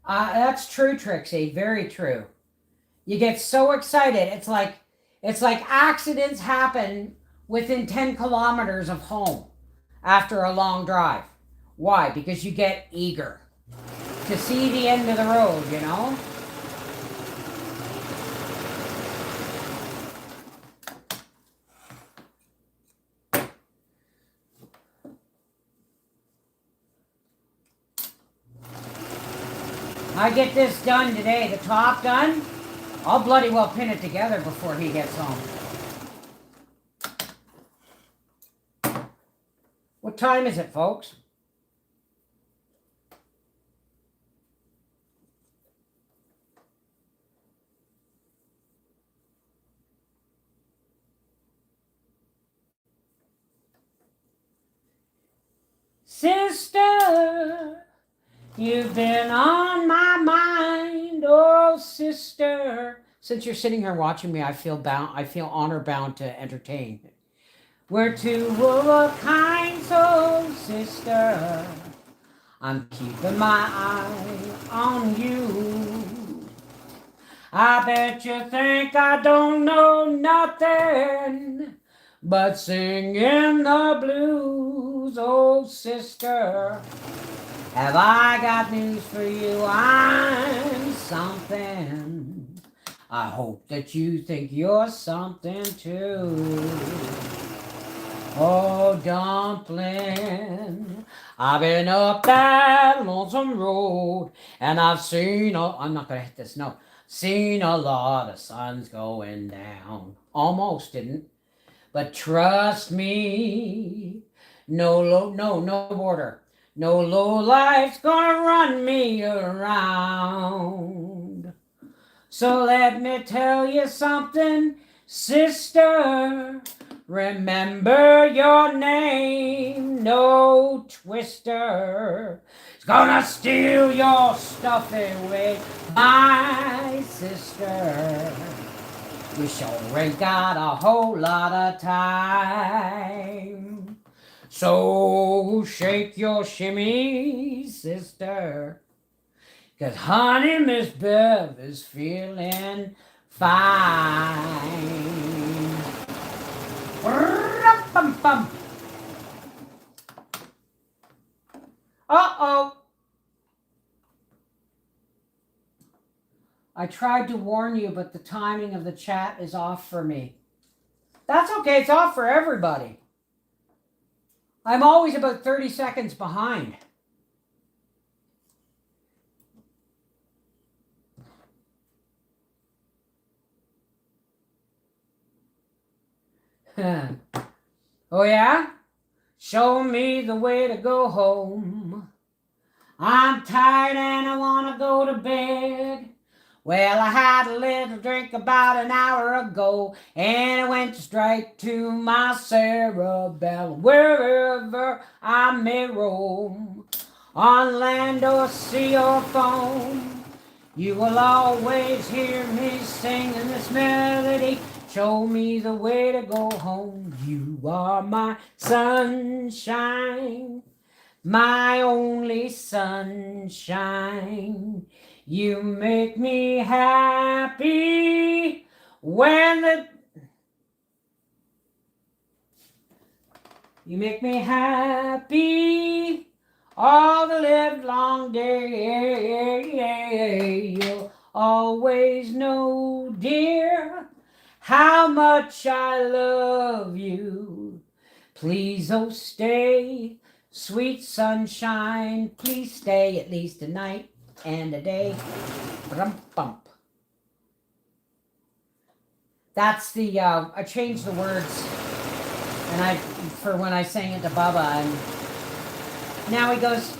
That's true, Trixie. Very true. You get so excited. It's like accidents happen within 10 kilometers of home after a long drive. Why? Because you get eager to see the end of the road, you know? I get this done today, the top done, I'll bloody well pin it together before he gets home. What time is it, folks? Sister, you've been on my mind, oh sister. Since you're sitting here watching me, I feel honor bound to entertain. We're two of a kind, so sister, I'm keeping my eye on you. I bet you think I don't know nothing but singing the blues, oh sister. Have I got news for you? I'm something. I hope that you think you're something too. Oh, dumpling, I've been up that lonesome road, and I've seen I'm not gonna hit this note. Seen a lot of suns going down. Almost didn't, but trust me, no border. No low life's gonna run me around. So let me tell you something, sister. Remember your name, no twister. It's gonna steal your stuff away, my sister. We sure ain't got a whole lot of time. So shake your shimmy, sister, 'cause honey, Miss Bev is feeling fine. Uh-oh. I tried to warn you, but the timing of the chat is off for me. That's okay, it's off for everybody. I'm always about 30 seconds behind. Oh yeah? show me the way to go home. I'm tired and I want to go to bed. Well, I had a little drink about an hour ago, and it went straight to my cerebellum. Wherever I may roam, on land or sea or foam, you will always hear me singing this melody. Show me the way to go home. You are my sunshine, my only sunshine. You make me happy when you make me happy all the live long day. You'll always know, dear, how much I love you. Please, oh, stay, sweet sunshine. Please stay at least a night and a day. Bump. That's the I changed the words, and for when I sang it to Bubba, and now he goes,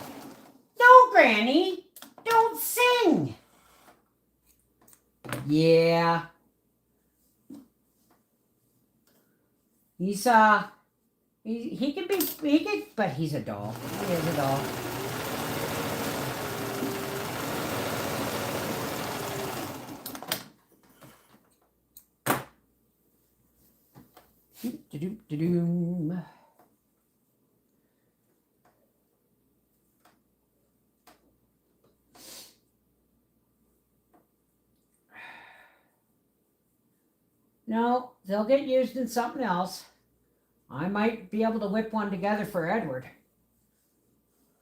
"No, Granny, don't sing." Yeah, he's he can but he's a doll. He is a doll. No, they'll get used in something else. I might be able to whip one together for Edward.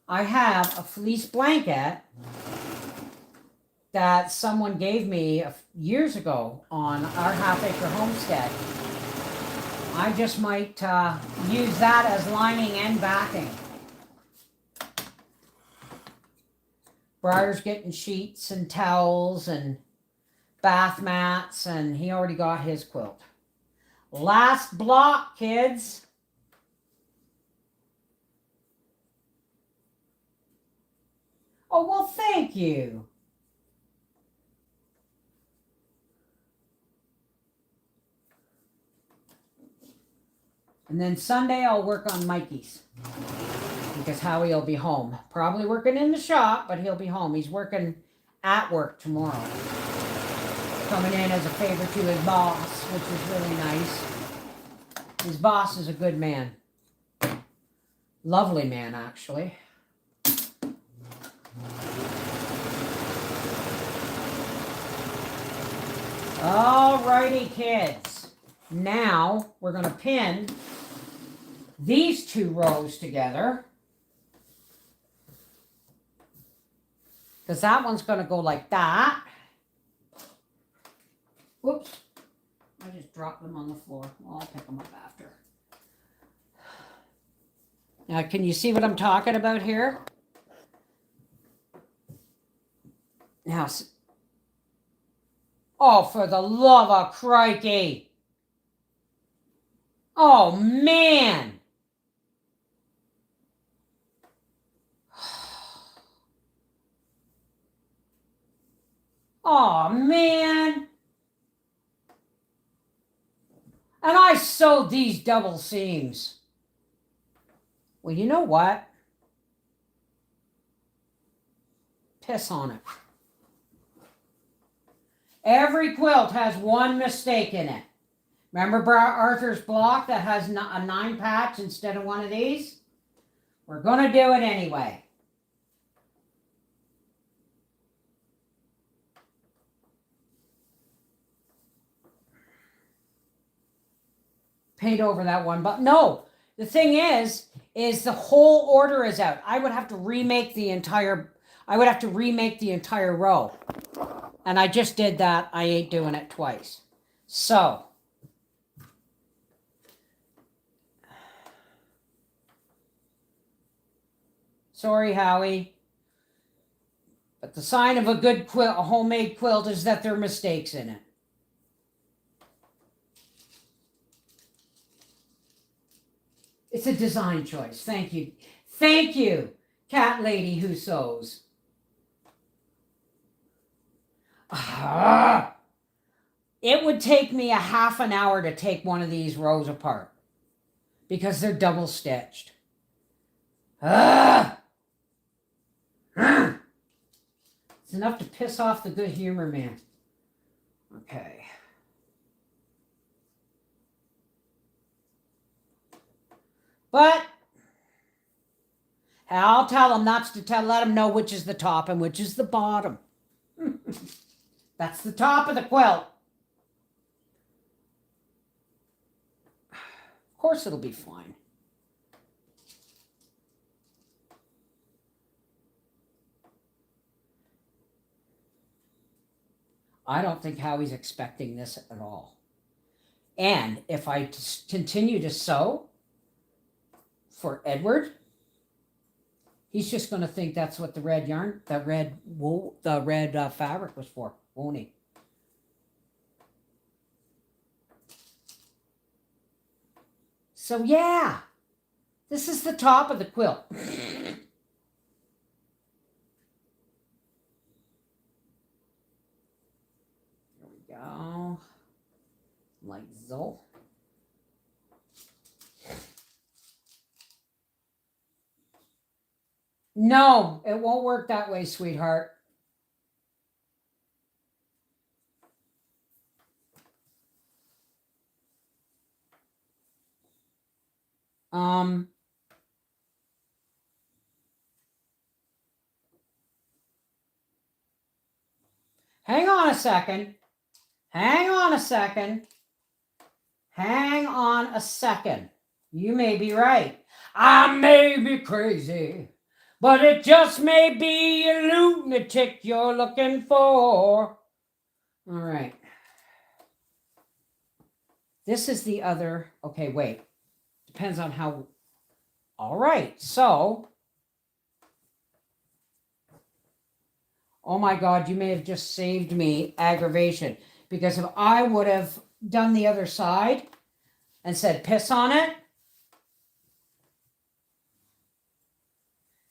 I have a fleece blanket that someone gave me years ago on our half-acre homestead. I just might use that as lining and backing. Briar's getting sheets and towels and bath mats, and he already got his quilt. Last block, kids. Oh, well, thank you. And then Sunday I'll work on Mikey's, because Howie will be home. Probably working in the shop, but he'll be home. He's working at work tomorrow. Coming in as a favor to his boss, which is really nice. His boss is a good man. Lovely man, actually. Alrighty, kids. Now we're going to pin these two rows together, because that one's going to go like that. Whoops, I just dropped them on the floor. I'll pick them up after. Now, can you see what I'm talking about here? Now, oh, for the love of crikey. Oh, man. Oh, man. And I sewed these double seams. Well, you know what? Piss on it. Every quilt has one mistake in it. Remember Arthur's block that has a 9 patch instead of one of these? We're going to do it anyway. Paint over that one, but no, the thing is the whole order is out. I would have to remake the entire row. And I just did that. I ain't doing it twice. So, sorry, Howie. But the sign of a good quilt, a homemade quilt, is that there are mistakes in it. It's a design choice. Thank you. Thank you, cat lady who sews. Ah, it would take me a half an hour to take one of these rows apart because they're double stitched. Ah, it's enough to piss off the good humor man. Okay. But I'll tell them not to let them know which is the top and which is the bottom. That's the top of the quilt. Of course it'll be fine. I don't think Howie's expecting this at all. And if I continue to sew for Edward, he's just going to think that's what the red yarn, the red wool, the red fabric was for, won't he? So yeah, this is the top of the quilt. There we go. Like so. No, it won't work that way, sweetheart. Hang on a second. Hang on a second. Hang on a second. You may be right. I may be crazy, but it just may be a lunatic you're looking for. All right. This is the other. Okay, wait. Depends on how. All right. So. Oh my God, you may have just saved me aggravation. Because if I would have done the other side and said piss on it.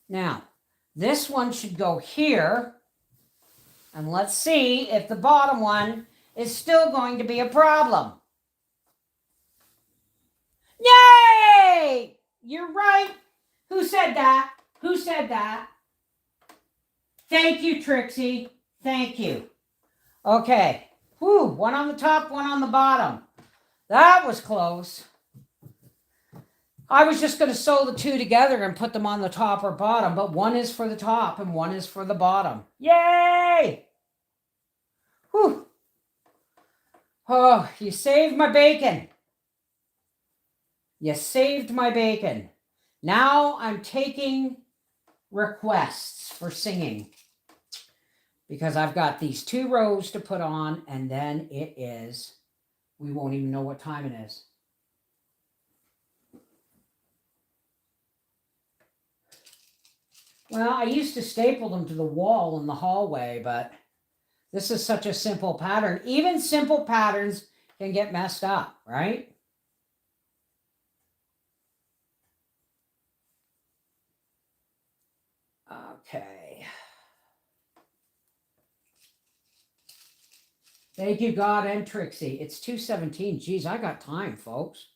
Now, this one should go here. And let's see if the bottom one is still going to be a problem. Yay! You're right. Who said that? Who said that? Thank you, Trixie. Thank you. Okay. Whew, one on the top, one on the bottom. That was close. I was just going to sew the two together and put them on the top or bottom, but one is for the top and one is for the bottom. Yay! Whew. Oh, you saved my bacon. You saved my bacon. Now I'm taking requests for singing because I've got these 2 rows to put on and then it is, we won't even know what time it is. Well, I used to staple them to the wall in the hallway, but this is such a simple pattern. Even simple patterns can get messed up, right? Okay. Thank you, God and Trixie. It's 2:17. Geez, I got time, folks.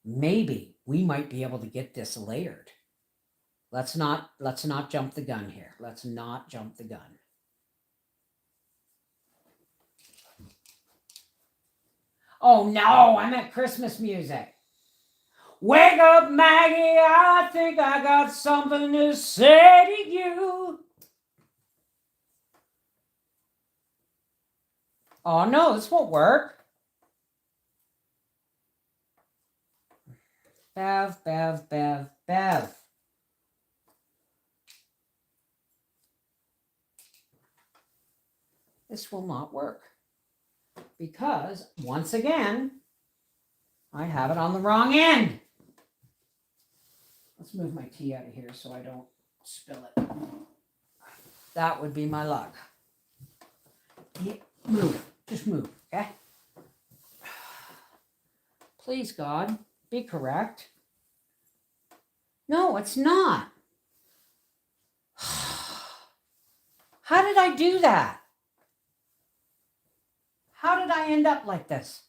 Maybe we might be able to get this layered. Let's not jump the gun here. Let's not jump the gun. Oh no, I'm at Christmas music. Wake up, Maggie, I think I got something to say to you. Oh no, this won't work. Bev, Bev, Bev, Bev. This will not work because once again, I have it on the wrong end. Let's move my tea out of here so I don't spill it. That would be my luck. Yeah, move, just move, okay? Please, God, be correct. No, it's not. How did I do that? How did I end up like this?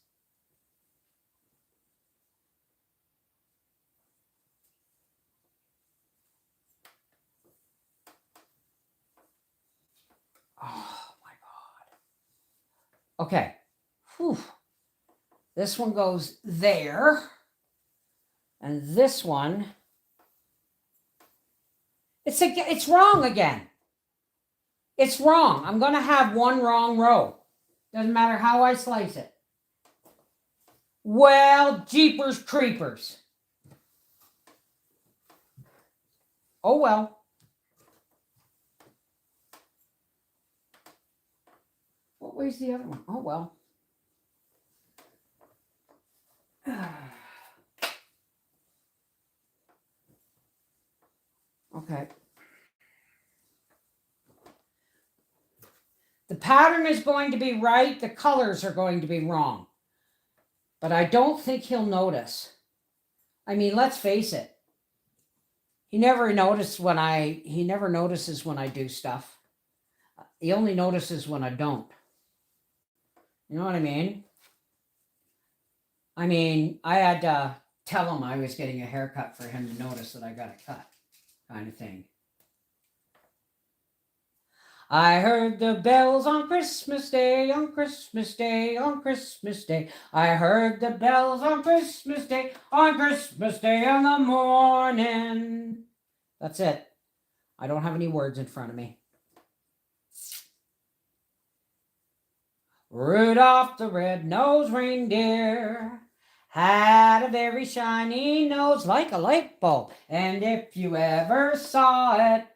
Oh my God. Okay. Whew. This one goes there. And this one, it's wrong again. It's wrong. I'm going to have one wrong row. Doesn't matter how I slice it. Well, jeepers creepers. Oh well. What way's the other one? Oh well. Okay. The pattern is going to be right. The colors are going to be wrong. But I don't think he'll notice. I mean, let's face it. He never notices when I do stuff. He only notices when I don't. You know what I mean? I had to tell him I was getting a haircut for him to notice that I got it cut, kind of thing. I heard the bells on Christmas Day, on Christmas Day, on Christmas Day. I heard the bells on Christmas Day, on Christmas Day in the morning. That's it. I don't have any words in front of me. Rudolph the red-nosed reindeer had a very shiny nose like a light bulb. And if you ever saw it,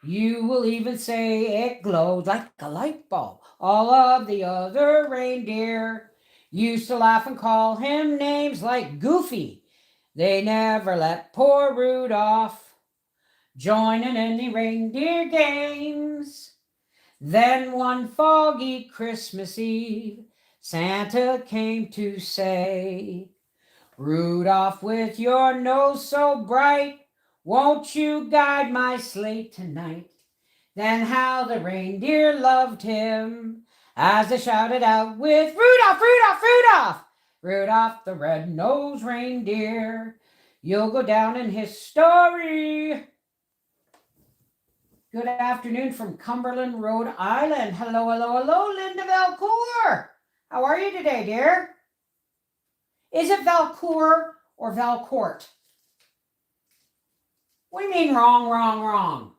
you will even say it glowed like a light bulb. All of the other reindeer used to laugh and call him names like Goofy. They never let poor Rudolph join in any reindeer games. Then one foggy Christmas Eve, Santa came to say, Rudolph, with your nose so bright, won't you guide my sleigh tonight? Then how the reindeer loved him as they shouted out with Rudolph, Rudolph, Rudolph! Rudolph the red-nosed reindeer, you'll go down in history. Good afternoon from Cumberland, Rhode Island. Hello, hello, hello, Linda Valcourt. How are you today, dear? Is it Valcourt or Valcourt? What do you mean wrong, wrong, wrong?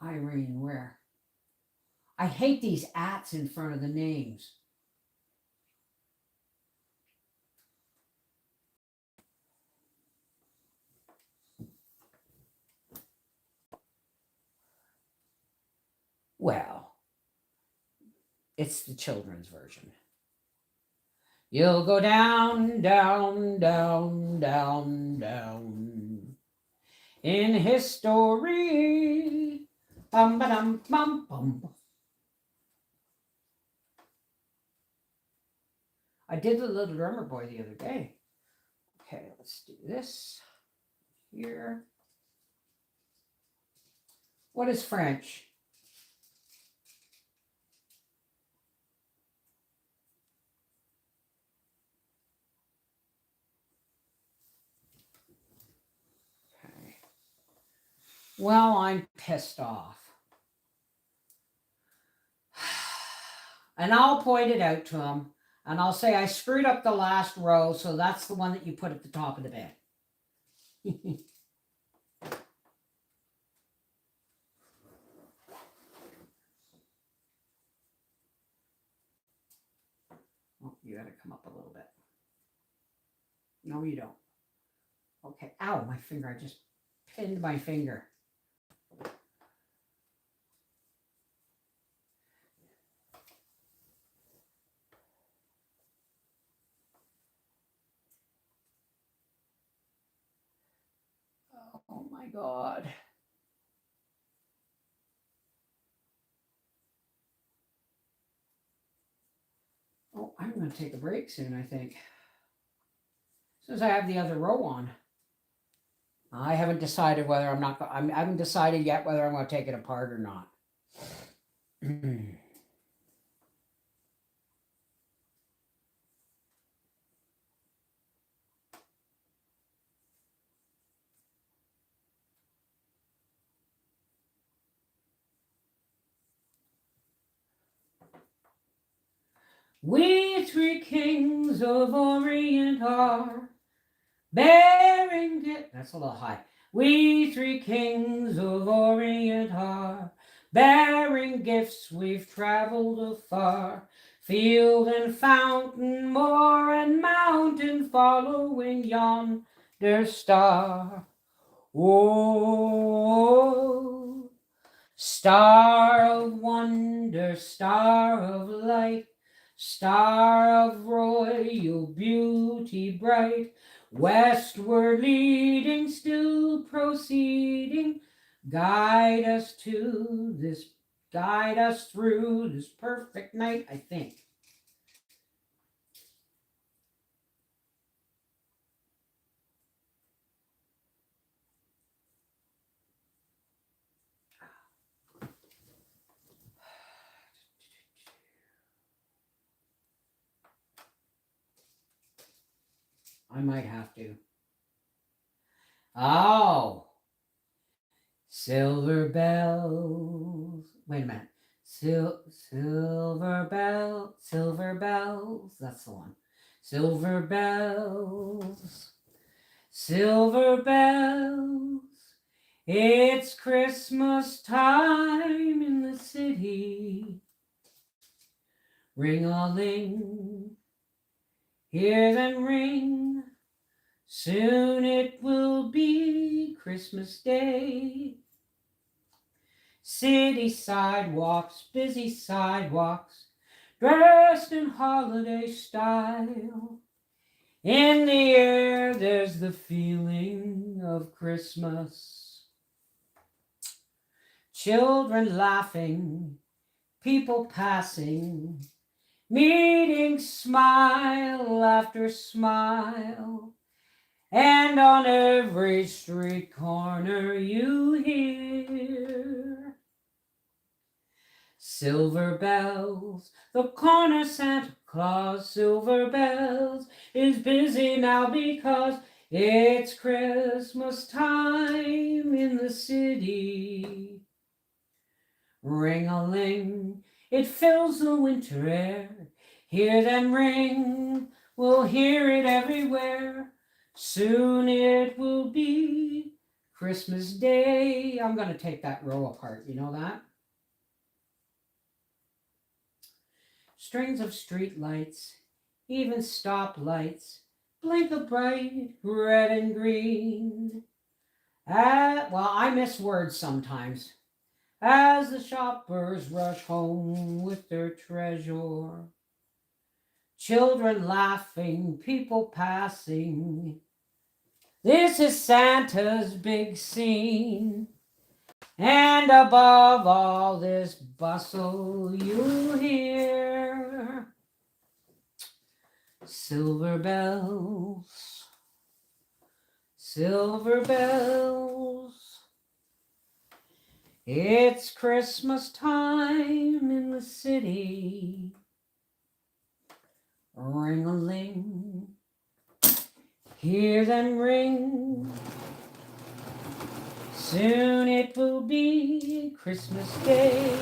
Irene, where? I hate these ats in front of the names. Well, it's the children's version. You'll go down, down, down, down, down in history. Bum, ba-dum, bum, bum. I did the Little Drummer Boy the other day. Okay, let's do this here. What is French? Okay. Well, I'm pissed off. And I'll point it out to him. And I'll say I screwed up the last row, so that's the one that you put at the top of the bed. Oh, you got to come up a little bit. No, you don't. Okay. Ow, my finger. I just pinned my finger. Oh my God. I'm going to take a break soon, I think. As soon as I have the other row on. I haven't decided whether I haven't decided yet whether I'm going to take it apart or not. We three kings of Orient are bearing it. That's a little high. We three kings of Orient are bearing gifts. We've traveled afar, field and fountain, moor and mountain, following yonder star. Oh, star of wonder, star of light, star of royal beauty bright, westward leading, still proceeding, guide us through this perfect night, I think. I might have to. Oh, silver bells. Wait a minute. Silver bells. That's the one. Silver bells. Silver bells. It's Christmas time in the city. Ring-a-ling. Hear them ring. Soon it will be Christmas Day. City sidewalks, busy sidewalks, dressed in holiday style. In the air there's the feeling of Christmas. Children laughing, people passing, meeting smile after smile. And on every street corner you hear silver bells. The corner Santa Claus, silver bells, is busy now because it's Christmas time in the city. Ring-a-ling, it fills the winter air. Hear them ring, we'll hear it everywhere. Soon it will be Christmas Day. I'm going to take that row apart. You know that? Strings of street lights, even stoplights, blink a bright red and green. Well, I miss words sometimes. As the shoppers rush home with their treasure. Children laughing, people passing. This is Santa's big scene. And above all this bustle you hear silver bells, silver bells. It's Christmas time in the city. Ring-a-ling, hear them ring. Soon it will be Christmas Day.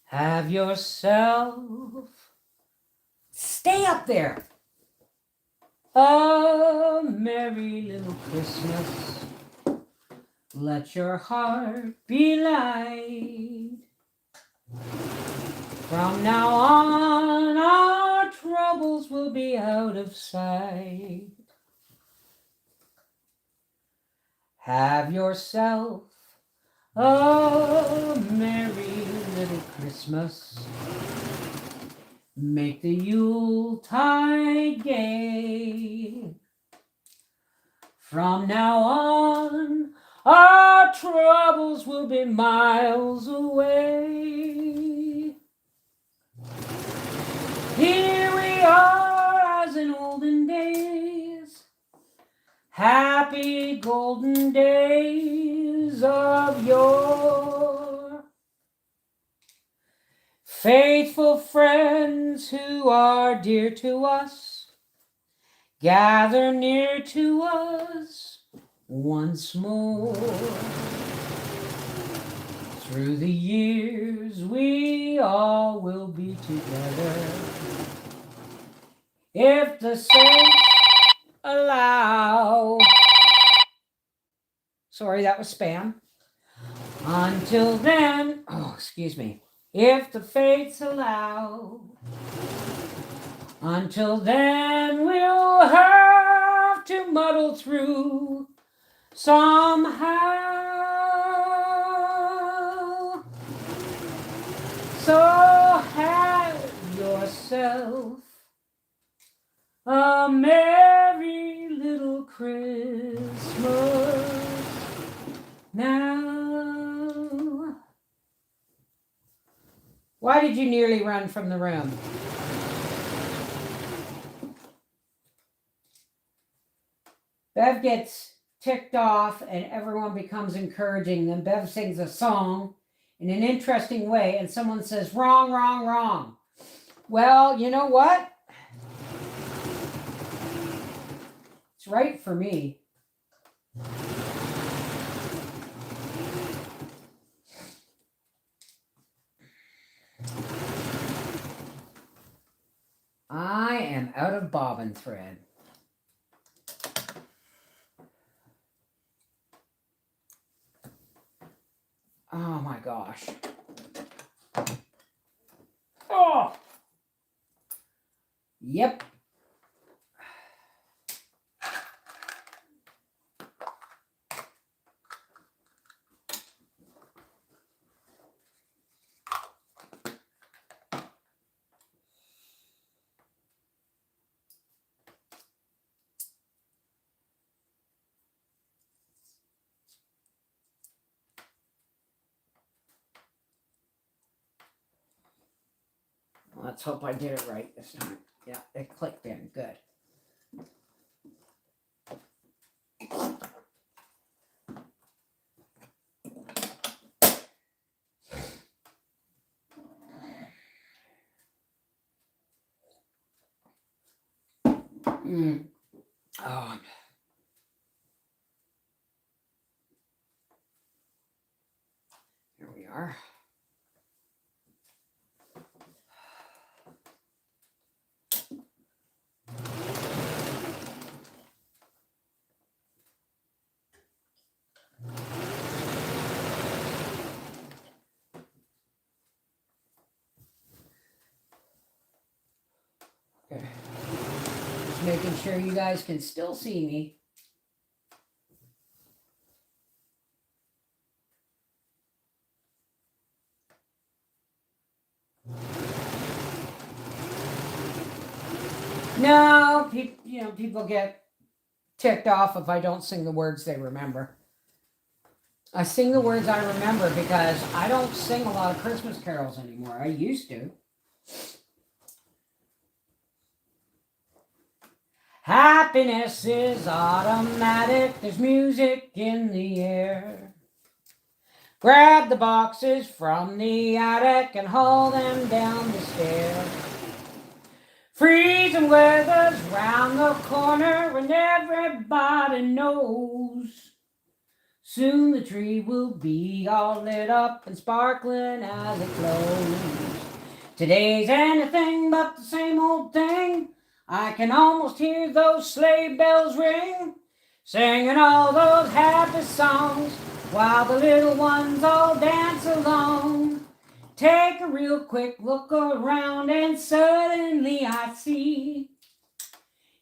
Have yourself, stay up there, a merry little Christmas. Let your heart be light. From now on, our troubles will be out of sight. Have yourself a merry little Christmas. Make the Yuletide gay. From now on, our troubles will be miles away. Here we are as in olden days, happy golden days of yore. Faithful friends who are dear to us, gather near to us once more. Through the years we all will be together, if the saints allow. Sorry, that was spam. Until then, excuse me, if the fates allow. Until then, we'll have to muddle through somehow. So have yourself a merry little Christmas now. Why did you nearly run from the room? Bev gets ticked off and everyone becomes encouraging. Then Bev sings a song in an interesting way and someone says, wrong, wrong, wrong. Well, you know what? It's right for me. I am out of bobbin thread. Oh my gosh. Oh. Yep. Let's hope I did it right this time. Yeah, it clicked in. Good. Oh. Here we are. Okay. Just making sure you guys can still see me. No, people get ticked off if I don't sing the words they remember. I sing the words I remember because I don't sing a lot of Christmas carols anymore. I used to. Happiness is automatic. There's music in the air. Grab the boxes from the attic and haul them down the stairs. Freezing weather's round the corner and everybody knows soon the tree will be all lit up and sparkling as it glows. Today's anything but the same old thing. I can almost hear those sleigh bells ring, singing all those happy songs while the little ones all dance along. Take a real quick look around and suddenly I see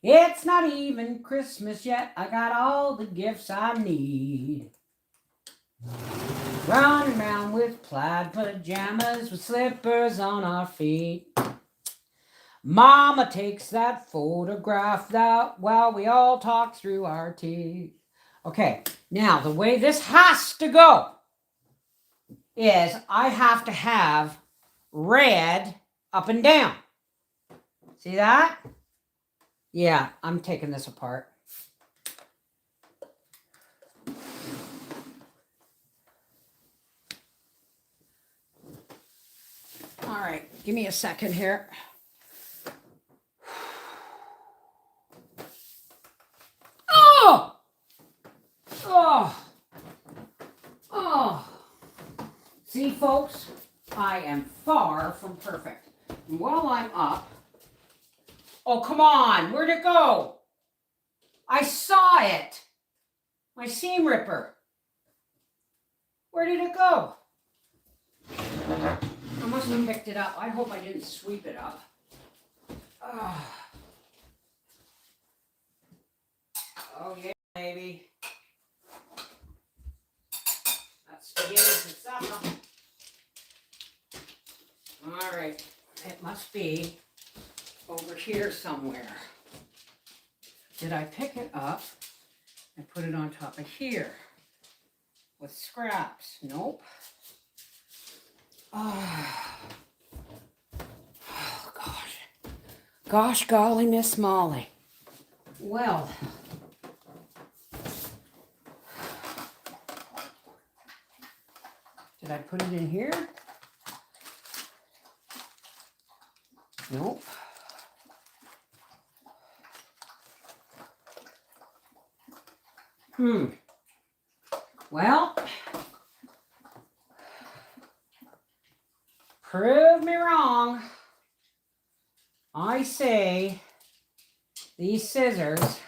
it's not even Christmas yet. I got all the gifts I need. Running around with plaid pajamas with slippers on our feet. Mama takes that photograph that while we all talk through our teeth. Okay, now the way this has to go is I have to have red up and down. See that? Yeah, I'm taking this apart. All right, give me a second here. Oh! Oh! Oh! See, folks, I am far from perfect. And while I'm up, oh, come on, where'd it go? I saw it. My seam ripper. Where did it go? I must have picked it up. I hope I didn't sweep it up. Oh, yeah, baby. That's spaghetti for supper. All right. It must be over here somewhere. Did I pick it up and put it on top of here with scraps? Nope. Oh, gosh. Gosh golly, Miss Molly. Well, did I put it in here? Nope. Well, prove me wrong. I say these scissors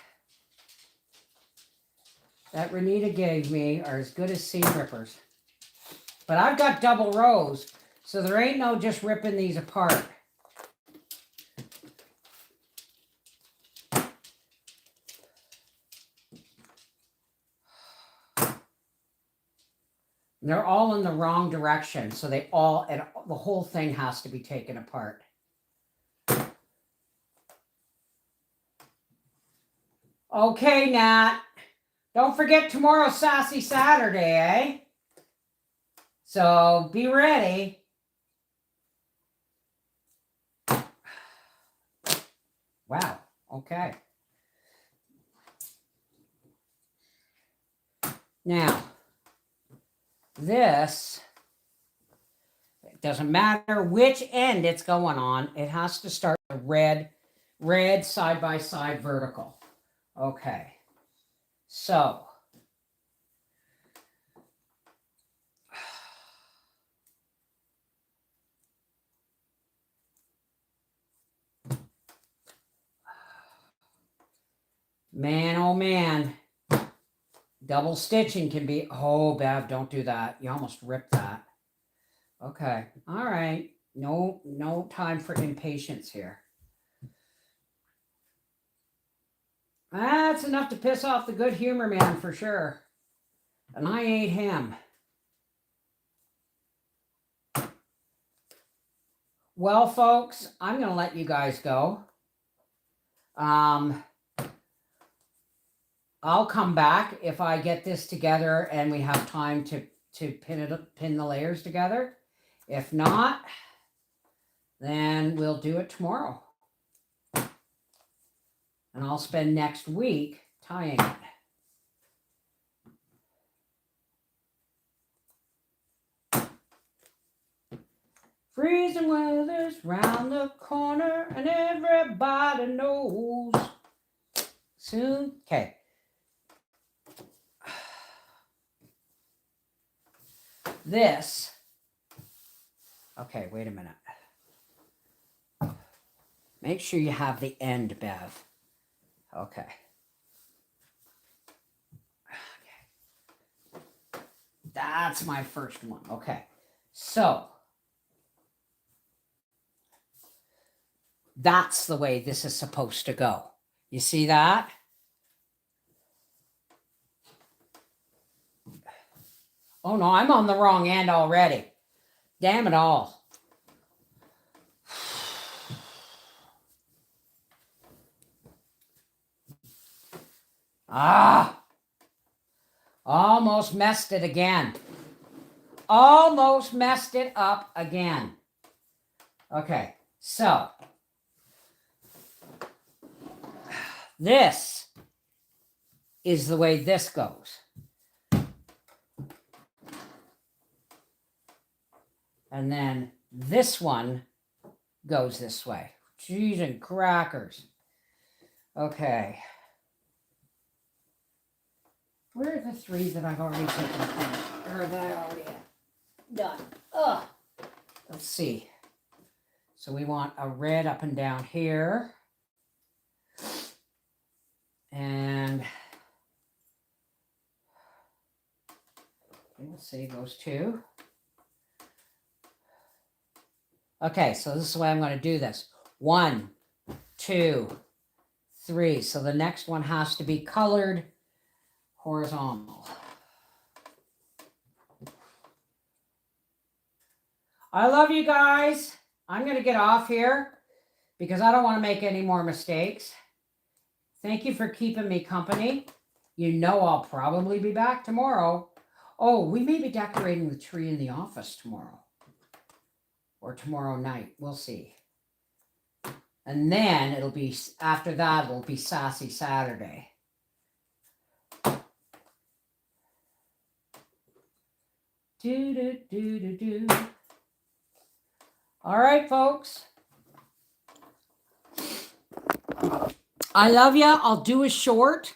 that Renita gave me are as good as seam rippers. But I've got double rows, so there ain't no just ripping these apart. They're all in the wrong direction, so the whole thing has to be taken apart. Okay, Nat. Don't forget tomorrow's Sassy Saturday, eh? So be ready. Wow. Okay. Now, this, it doesn't matter which end it's going on. It has to start the red side by side vertical. Okay. So, man, oh man, double stitching can be, oh, Bev, don't do that. You almost ripped that. Okay. All right. No time for impatience here. That's enough to piss off the good humor man for sure. And I ain't him. Well, folks, I'm going to let you guys go. I'll come back if I get this together and we have time to pin the layers together. If not, then we'll do it tomorrow. And I'll spend next week tying it. Freezing weather's round the corner and everybody knows. Soon, okay. This, okay, wait a minute. Make sure you have the end, Bev. Okay. That's my first one. Okay. So, that's the way this is supposed to go. You see that? Oh no, I'm on the wrong end already. Damn it all. Ah, almost messed it again. Almost messed it up again. Okay, so this is the way this goes. And then this one goes this way. Cheese and crackers. Okay. Where are the three that I've already taken apart? Or that I already have done? Ugh. Let's see. So we want a red up and down here. And we'll save those two. Okay, so this is the way I'm going to do this. 1, 2, 3. So the next one has to be colored horizontal. I love you guys. I'm going to get off here because I don't want to make any more mistakes. Thank you for keeping me company. You know I'll probably be back tomorrow. Oh, we may be decorating the tree in the office tomorrow. Or tomorrow night. We'll see. And then it'll be, after that, it'll be Sassy Saturday. Do, do, do, do, do. All right, folks. I love you. I'll do a short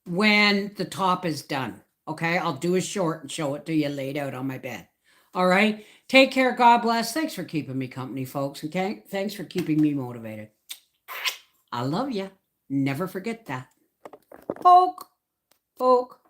when the top is done. Okay, I'll do a short and show it to you laid out on my bed. All right. Take care. God bless. Thanks for keeping me company, folks. Okay. Thanks for keeping me motivated. I love you. Never forget that. Poke. Poke.